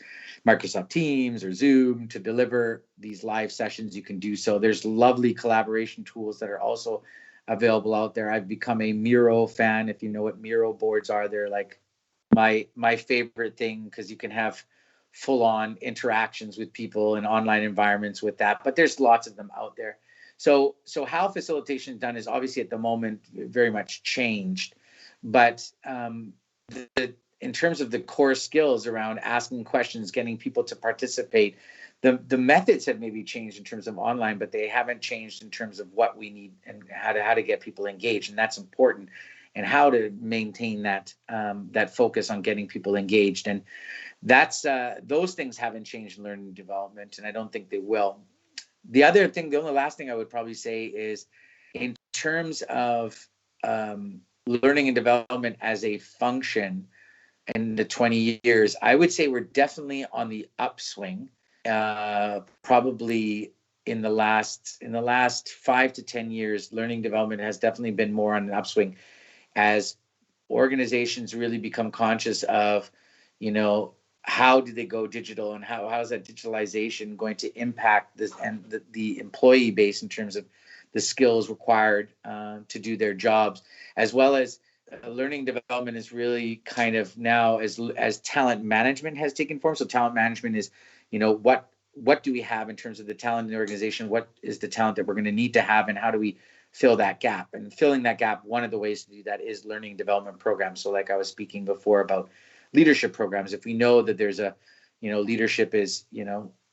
Microsoft Teams or Zoom to deliver these live sessions. You can do so. There's lovely collaboration tools that are also available out there. I've become a Miro fan. If you know what Miro boards are, they're like my favorite thing because you can have full-on interactions with people in online environments with that. But there's lots of them out there. So how facilitation is done is obviously at the moment very much changed, but in terms of the core skills around asking questions, getting people to participate, the methods have maybe changed in terms of online, but they haven't changed in terms of what we need and how to get people engaged, and that's important, and how to maintain that focus on getting people engaged. And that's those things haven't changed in learning and development, and I don't think they will. The only last thing I would probably say is, in terms of learning and development as a function in the 20 years, I would say we're definitely on the upswing. Probably in the last 5 to 10 years, learning development has definitely been more on an upswing as organizations really become conscious of, how do they go digital, and how is that digitalization going to impact this and the employee base in terms of the skills required to do their jobs, as well as learning development is really kind of now as talent management has taken form. So talent management is, what do we have in terms of the talent in the organization? What is the talent that we're going to need to have, and how do we fill that gap. And filling that gap, one of the ways to do that is learning development programs. So like I was speaking before about leadership programs, if we know that there's a, leadership is,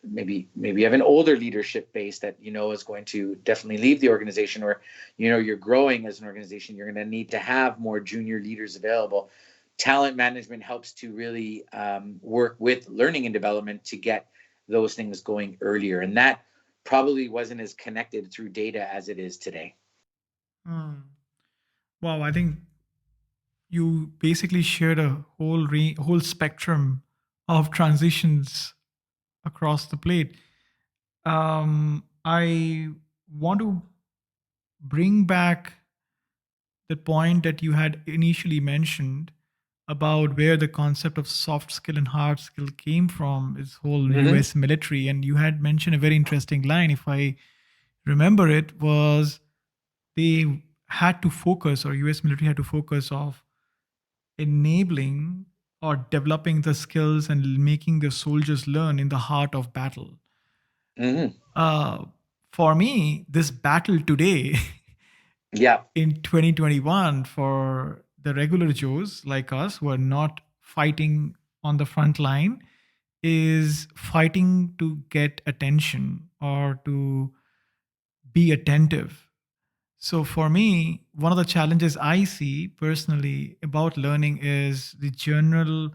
maybe you have an older leadership base that is going to definitely leave the organization, or you're growing as an organization, you're going to need to have more junior leaders available. Talent management helps to really work with learning and development to get those things going earlier, and that probably wasn't as connected through data as it is today.
Hmm. Wow, I think you basically shared a whole spectrum of transitions across the plate. I want to bring back the point that you had initially mentioned about where the concept of soft skill and hard skill came from, is whole
Mm-hmm.
US military. And you had mentioned a very interesting line, if I remember it, was they had to focus, or US military had to focus of enabling or developing the skills and making the soldiers learn in the heart of battle.
Mm-hmm.
uh, for me, this battle today
Yeah.
in 2021, for the regular Joes like us who are not fighting on the front line, is fighting to get attention or to be attentive. So for me, one of the challenges I see personally about learning is the general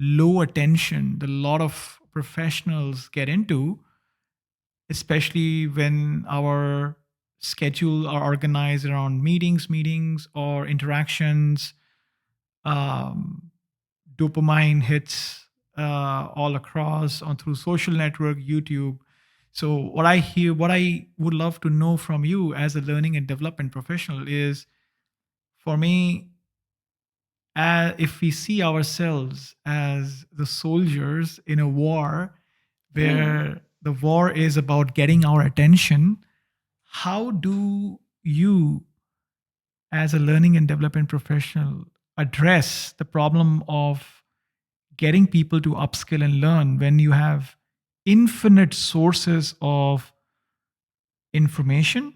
low attention that a lot of professionals get into, especially when our schedule are organized around meetings or interactions. um, Dopamine hits all across on through social network, YouTube. So what I would love to know from you as a learning and development professional is, for me, if we see ourselves as the soldiers in a war
Mm.
where the war is about getting our attention, how do you, as a learning and development professional, address the problem of getting people to upskill and learn when you have infinite sources of information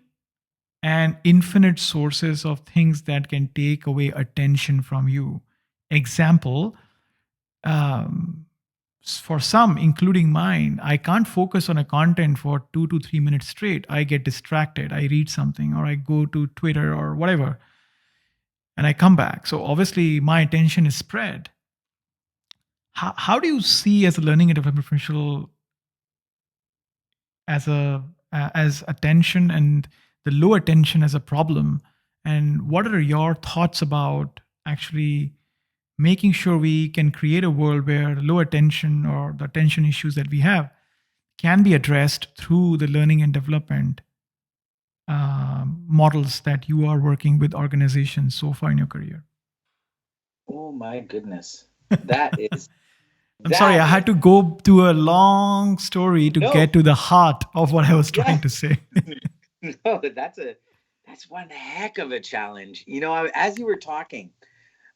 and infinite sources of things that can take away attention from you? Example, um, for some, including mine, I can't focus on a content for 2 to 3 minutes straight. I get distracted. I read something or I go to Twitter or whatever, and I come back. So obviously, my attention is spread. How do you see, as a learning and development professional, as attention and the low attention as a problem, and what are your thoughts about actually making sure we can create a world where the low attention or the attention issues that we have can be addressed through the learning and development models that you are working with organizations so far in your career?
Oh my goodness. That is
I'm sorry,
that
I
is
had to go to a long story to
no.
get to the heart of what I was
Yeah.
trying to say.
No, that's one heck of a challenge. As you were talking,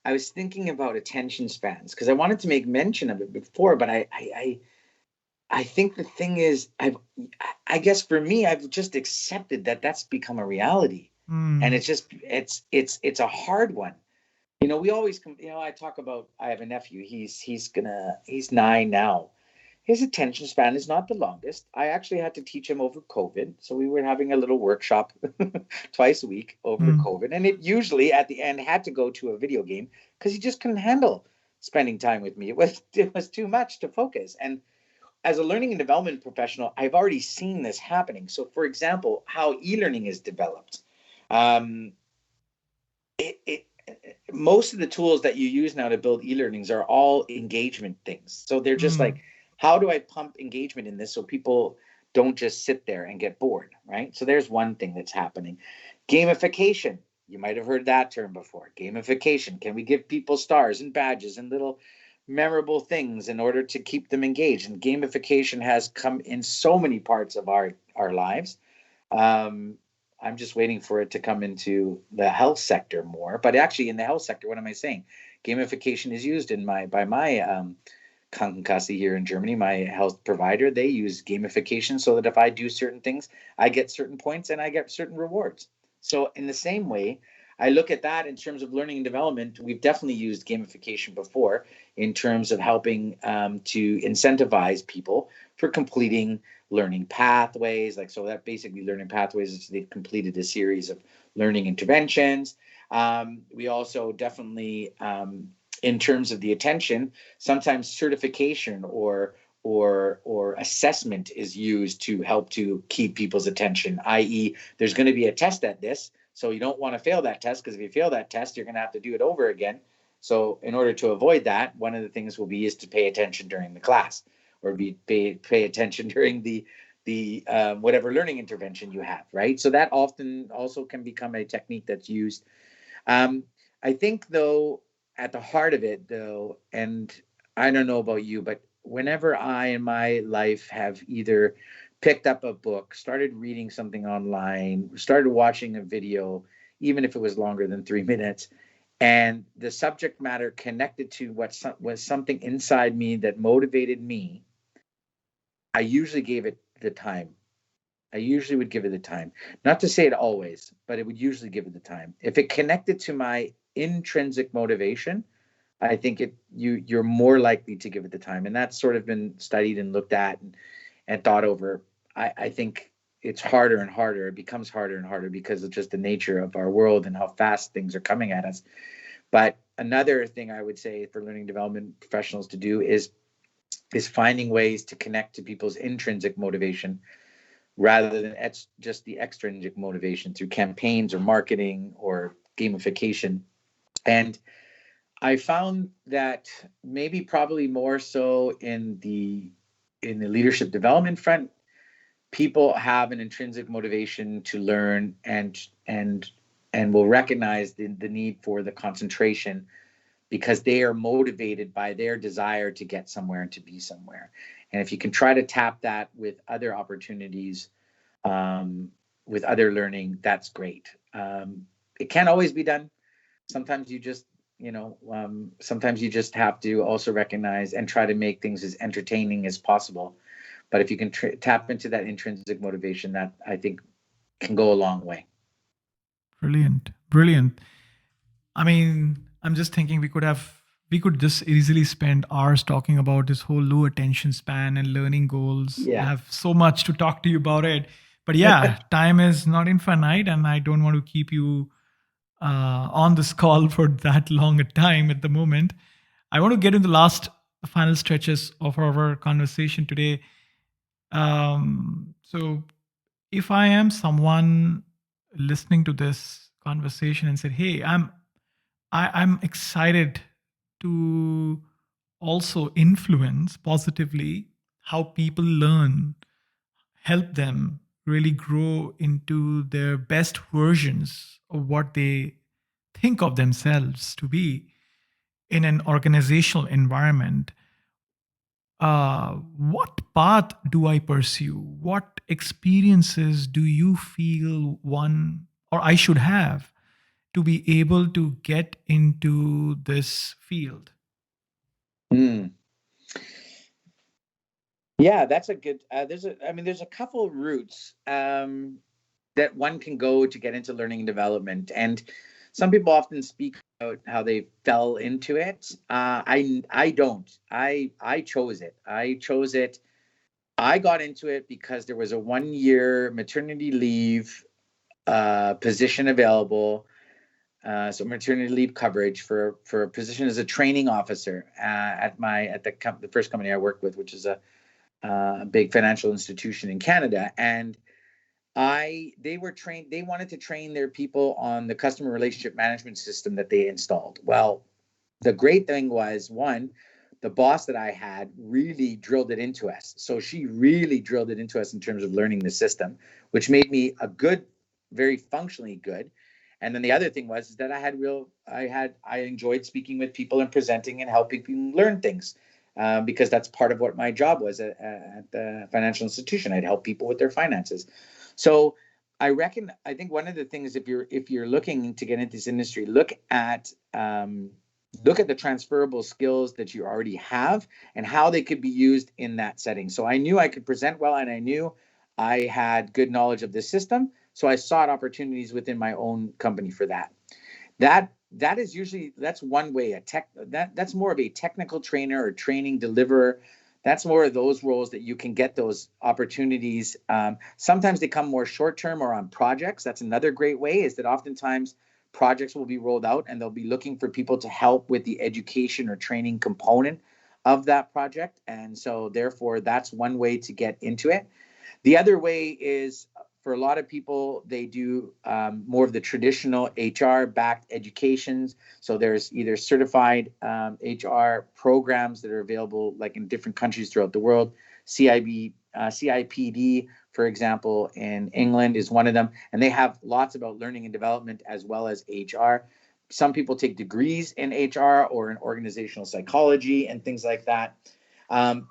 I was thinking about attention spans because I wanted to make mention of it before, but I think the thing is, I guess for me, I've just accepted that that's become a reality, and
Mm,
it's a hard one. We always I talk about, I have a nephew. He's 9 now. His attention span is not the longest. I actually had to teach him over COVID. So we were having a little workshop twice a week over
mm,
COVID. And it usually at the end had to go to a video game because he just couldn't handle spending time with me. It was too much to focus. And as a learning and development professional, I've already seen this happening. So for example, how e-learning is developed. Um, it most of the tools that you use now to build e-learnings are all engagement things. So they're just
mm,
like, how do I pump engagement in this so people don't just sit there and get bored, right? So there's one thing that's happening. Gamification. You might have heard that term before. Gamification. Can we give people stars and badges and little memorable things in order to keep them engaged? And gamification has come in so many parts of our lives. um, I'm just waiting for it to come into the health sector more. But actually, in the health sector, what am I saying? Gamification is used by my Krankenkasse here in Germany, my health provider. They use gamification so that if I do certain things, I get certain points and I get certain rewards. So in the same way, I look at that in terms of learning and development. We've definitely used gamification before in terms of helping to incentivize people for completing learning pathways. Like, so that basically learning pathways is they've completed a series of learning interventions. We also definitely, in terms of the attention, sometimes certification or assessment is used to help to keep people's attention, i.e., there's going to be a test at this, so you don't want to fail that test, because if you fail that test, you're going to have to do it over again. So in order to avoid that, one of the things will be is to pay attention during the class, or pay attention during the whatever learning intervention you have, right? So that often also can become a technique that's used. um, I think, though, at the heart of it, though, and I don't know about you, but whenever I in my life have either picked up a book, started reading something online, started watching a video, even if it was longer than 3 minutes, and the subject matter connected to what was something inside me that motivated me, I usually gave it the time. I usually would give it the time. Not to say it always, but it would usually give it the time. If it connected to my intrinsic motivation, I think you're more likely to give it the time. And that's sort of been studied and looked at and thought over. I think it's harder and harder. It becomes harder and harder because of just the nature of our world and how fast things are coming at us. But another thing I would say for learning development professionals to do is finding ways to connect to people's intrinsic motivation rather than just the extrinsic motivation through campaigns or marketing or gamification. And I found that maybe probably more so in the leadership development front, people have an intrinsic motivation to learn and will recognize the need for the concentration because they are motivated by their desire to get somewhere and to be somewhere. And if you can try to tap that with other opportunities, with other learning, that's great. It can't always be done. Sometimes you just, sometimes you just have to also recognize and try to make things as entertaining as possible. But if you can tap into that intrinsic motivation, that I think can go a long way.
Brilliant. Brilliant. I mean, I'm just thinking we could just easily spend hours talking about this whole low attention span and learning goals. I
Yeah.
have so much to talk to you about it. But yeah, time is not infinite, and I don't want to keep you on this call for that long a time at the moment. I want to get in the final stretches of our conversation today. So, if I am someone listening to this conversation and said, "Hey, I'm excited to also influence positively how people learn, help them really grow into their best versions of what they think of themselves to be in an organizational environment. What path do I pursue? What experiences do you feel one or I should have to be able to get into this field?"
Mm. Yeah, that's a good. There's a couple of routes that one can go to get into learning and development, and some people often speak about how they fell into it. I don't. I chose it. I chose it. I got into it because there was a 1 year maternity leave position available. So maternity leave coverage for a position as a training officer the first company I worked with, which is a big financial institution in Canada. And they wanted to train their people on the customer relationship management system that they installed. Well, the great thing was, one, the boss that I had really drilled it into us. So she really drilled it into us in terms of learning the system, which made me very functionally good. And then the other thing was that I enjoyed speaking with people and presenting and helping people learn things, because that's part of what my job was at the financial institution. I'd help people with their finances. So I think one of the things, if you're looking to get into this industry, look at the transferable skills that you already have and how they could be used in that setting. So I knew I could present well, and I knew I had good knowledge of the system. So I sought opportunities within my own company for that. That is usually, that's one way. That's more of a technical trainer or training deliverer. That's more of those roles that you can get those opportunities. Sometimes they come more short term or on projects. That's another great way, is that oftentimes projects will be rolled out and they'll be looking for people to help with the education or training component of that project. And so therefore that's one way to get into it. The other way is, for a lot of people, they do more of the traditional HR-backed educations. So there's either certified HR programs that are available, like in different countries throughout the world. CIPD, for example, in England is one of them, and they have lots about learning and development as well as HR. Some people take degrees in HR or in organizational psychology and things like that. And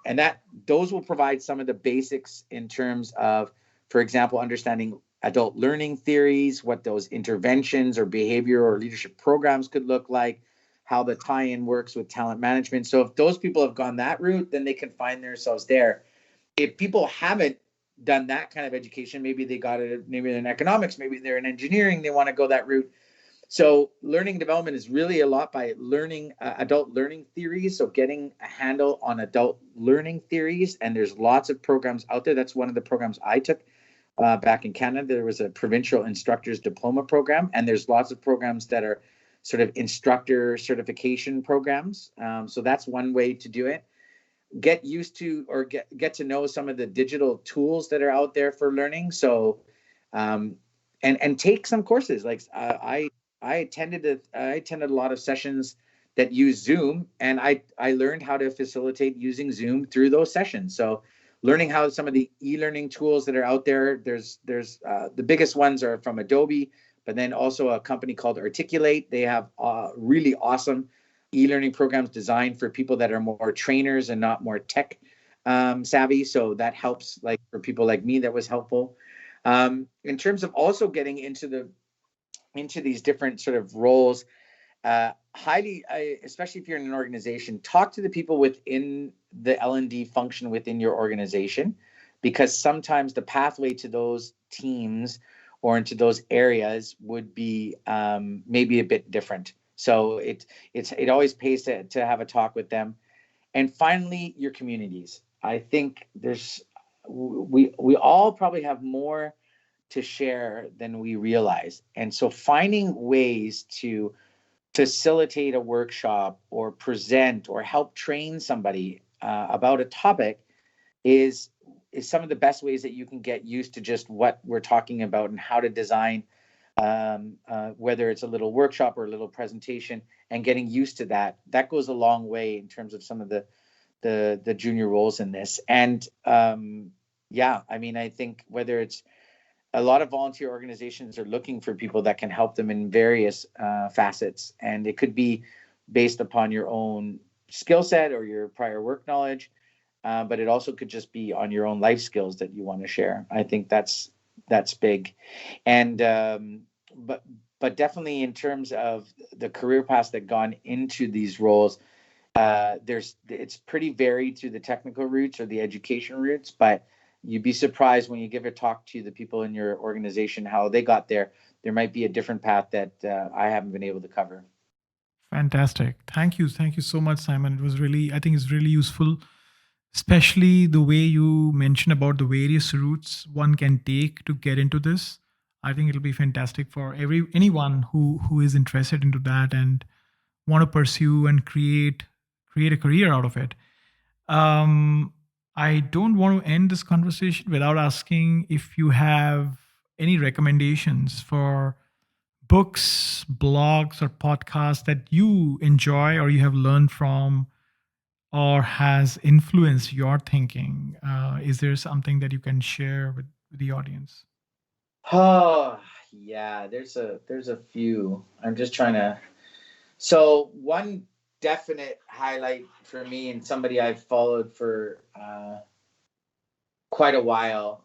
those will provide some of the basics in terms of, for example, understanding adult learning theories, what those interventions or behavior or leadership programs could look like, how the tie-in works with talent management. So if those people have gone that route, then they can find themselves there. If people haven't done that kind of education, maybe they got it, maybe they're in economics, maybe they're in engineering, they want to go that route. So learning and development is really a lot by learning adult learning theories. So getting a handle on adult learning theories. And there's lots of programs out there. That's one of the programs I took back in Canada. There was a provincial instructor's diploma program. And there's lots of programs that are sort of instructor certification programs. So that's one way to do it. Get used to or get to know some of the digital tools that are out there for learning. So and take some courses. Like I attended a lot of sessions that use Zoom, and I learned how to facilitate using Zoom through those sessions. So learning how some of the e-learning tools that are out there, there's the biggest ones are from Adobe, but then also a company called Articulate. They have really awesome e-learning programs designed for people that are more trainers and not more tech savvy. So that helps, like for people like me, that was helpful. In terms of also getting into these different sort of roles, especially if you're in an organization, talk to the people within the L&D function within your organization, because sometimes the pathway to those teams or into those areas would be maybe a bit different. So it always pays to have a talk with them. And finally, your communities. I think we all probably have more to share than we realize. And so finding ways to facilitate a workshop or present or help train somebody about a topic is some of the best ways that you can get used to just what we're talking about and how to design, whether it's a little workshop or a little presentation, and getting used to that. That goes a long way in terms of some of the junior roles in this. And yeah, I mean, I think whether it's a lot of volunteer organizations are looking for people that can help them in various facets, and it could be based upon your own skill set or your prior work knowledge, but it also could just be on your own life skills that you want to share. I think that's big. And but definitely in terms of the career paths that gone into these roles, it's pretty varied through the technical routes or the education routes, but you'd be surprised when you give a talk to the people in your organization how they got there. There might be a different path that I haven't been able to cover.
Fantastic. Thank you so much, Simon. It was really, I think it's really useful, especially the way you mentioned about the various routes one can take to get into this. I think it'll be fantastic for anyone who is interested into that and want to pursue and create a career out of it. I don't want to end this conversation without asking if you have any recommendations for books, blogs, or podcasts that you enjoy or you have learned from or has influenced your thinking. Is there something that you can share with the audience?
Oh yeah, there's a few. I'm just trying to. So one definite highlight for me and somebody I've followed for quite a while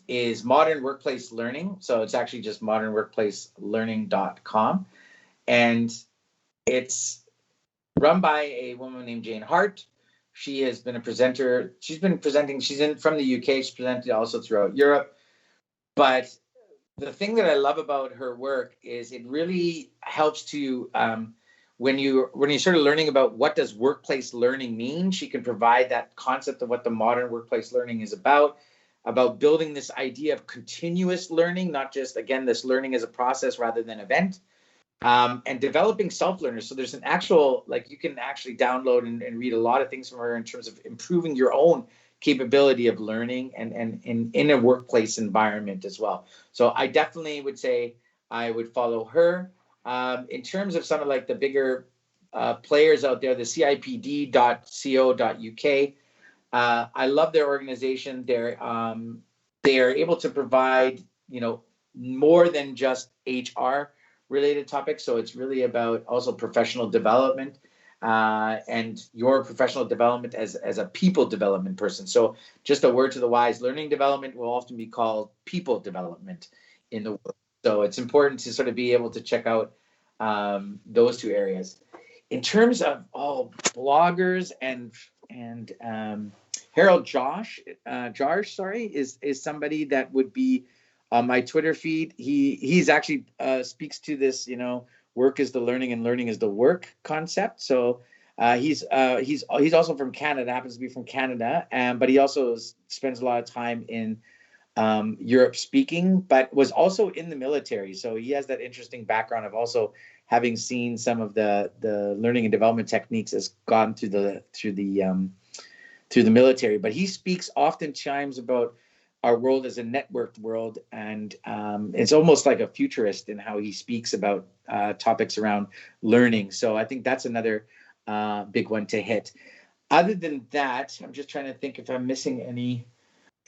is Modern Workplace Learning. So it's actually just modernworkplacelearning.com. And it's run by a woman named Jane Hart. She has been a presenter. She's been presenting. She's from the UK. She's presented also throughout Europe. But the thing that I love about her work is it really helps to when you're sort of learning about what does workplace learning mean, she can provide that concept of what the modern workplace learning is about building this idea of continuous learning, not just, again, this learning as a process rather than event, and developing self-learners. So there's an actual, like, you can actually download and read a lot of things from her in terms of improving your own capability of learning and in a workplace environment as well. So I definitely would say I would follow her. In terms of some of like the bigger players out there, the CIPD.co.uk, I love their organization. They are able to provide, more than just HR related topics. So it's really about also professional development and your professional development as a people development person. So just a word to the wise, learning development will often be called people development in the world. So it's important to sort of be able to check out those two areas. In terms of bloggers and Harold Josh, sorry, is somebody that would be on my Twitter feed. He's actually speaks to this, work is the learning and learning is the work concept. So he's also from Canada, happens to be from Canada, but he also spends a lot of time in Europe speaking, but was also in the military. So he has that interesting background of also having seen some of the learning and development techniques as gone through the military. But he speaks oftentimes about our world as a networked world, and it's almost like a futurist in how he speaks about topics around learning. So I think that's another big one to hit. Other than that, I'm just trying to think if I'm missing any.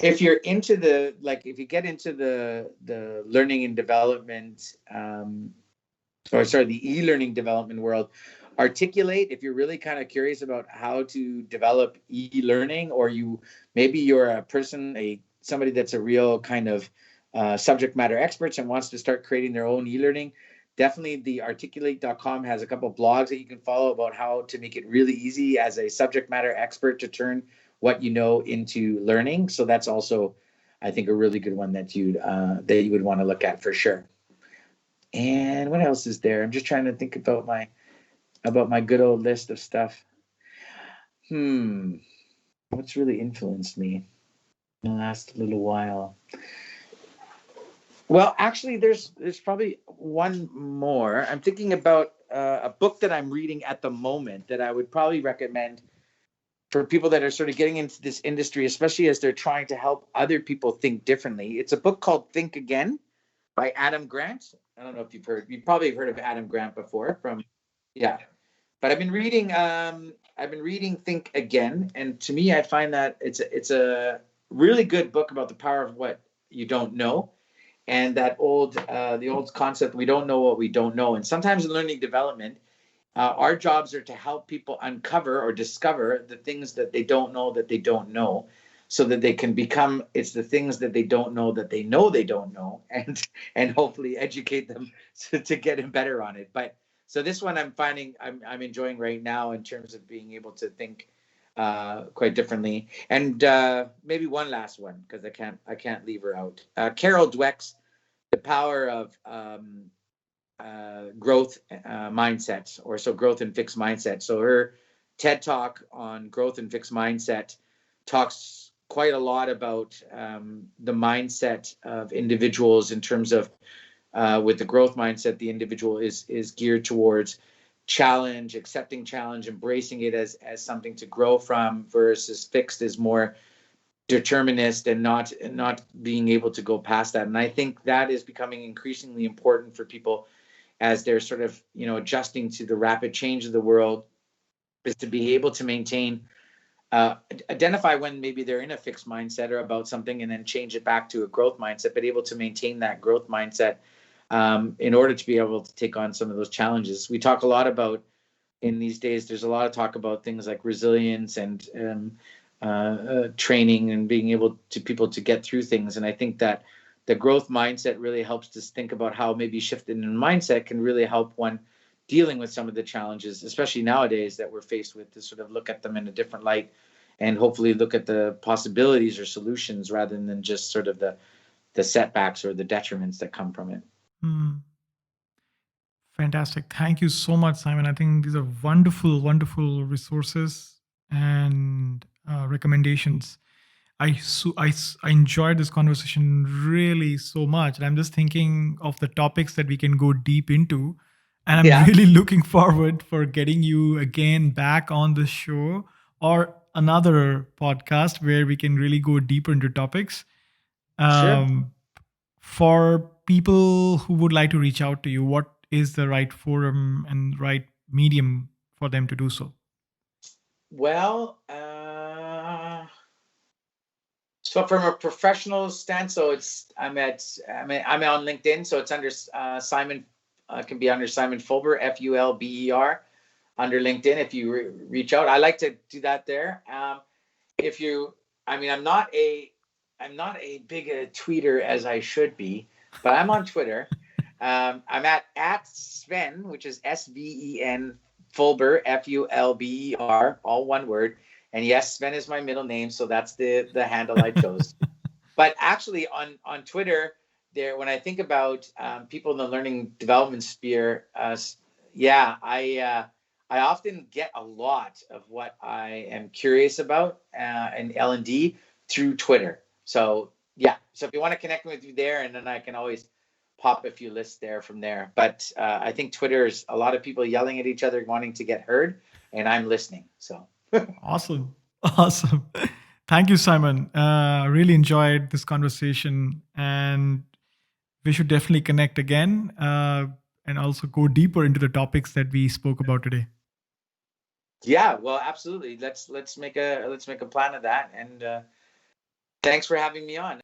If you're into if you get into the learning and development, the e-learning development world, Articulate, if you're really kind of curious about how to develop e-learning, or maybe you're a person, somebody that's a real kind of subject matter expert and wants to start creating their own e-learning, definitely the articulate.com has a couple of blogs that you can follow about how to make it really easy as a subject matter expert to turn what you know into learning. So that's also, I think, a really good one that you would want to look at for sure. And what else is there? I'm just trying to think about my good old list of stuff. What's really influenced me in the last little while? Well, actually, there's probably one more. I'm thinking about a book that I'm reading at the moment that I would probably recommend for people that are sort of getting into this industry, especially as they're trying to help other people think differently. It's a book called Think Again by Adam Grant. I don't know if you've probably heard of Adam Grant before yeah. But I've been reading Think Again, and to me, I find that it's a really good book about the power of what you don't know, and that the old concept, we don't know what we don't know. And sometimes in learning development, our jobs are to help people uncover or discover the things that they don't know, so that they can become, it's the things that they don't know that they don't know, and hopefully educate them to get better on it. But so this one I'm finding I'm enjoying right now in terms of being able to think quite differently. And maybe one last one, because I can't leave her out. Carol Dweck's The Power of Growth Mindset, or so Growth and Fixed Mindset. So her TED Talk on growth and fixed mindset talks quite a lot about the mindset of individuals in terms of with the growth mindset, the individual is geared towards challenge, accepting challenge, embracing it as something to grow from, versus fixed is more determinist and not being able to go past that. And I think that is becoming increasingly important for people as they're sort of, adjusting to the rapid change of the world, is to be able to maintain, identify when maybe they're in a fixed mindset or about something, and then change it back to a growth mindset, but able to maintain that growth mindset in order to be able to take on some of those challenges. We talk a lot about, in these days, there's a lot of talk about things like resilience and training and being able to people to get through things. And I think that the growth mindset really helps us think about how maybe shifting in mindset can really help one dealing with some of the challenges, especially nowadays that we're faced with, to sort of look at them in a different light and hopefully look at the possibilities or solutions rather than just sort of the the setbacks or the detriments that come from it.
Hmm. Fantastic. Thank you so much, Simon. I think these are wonderful, wonderful resources and recommendations. I enjoyed this conversation really so much. And I'm just thinking of the topics that we can go deep into. And I'm
Yeah,
really looking forward for getting you again back on the show or another podcast where we can really go deeper into topics.
sure.
Um, for people who would like to reach out to you, what is the right forum and right medium for them to do so?
Well, so from a professional stance, so I'm on LinkedIn, so it's under Simon, can be under Simon Fuelber, Fuelber, under LinkedIn. If you reach out, I like to do that there. If you, I mean, I'm not a big a tweeter as I should be, but I'm on Twitter. I'm at Sven, which is Sven Fulber, Fulber, all one word. And yes, Sven is my middle name, so that's the handle I chose. But actually, on Twitter, there, when I think about people in the learning development sphere, yeah, I often get a lot of what I am curious about in L&D through Twitter. So yeah, so if you want to connect with me there, and then I can always pop a few lists there from there. But I think Twitter is a lot of people yelling at each other, wanting to get heard, and I'm listening. So
Awesome. Awesome. Thank you, Simon. Really enjoyed this conversation, and we should definitely connect again and also go deeper into the topics that we spoke about today.
yeah, well, absolutely. Let's make a plan of that. And thanks for having me on.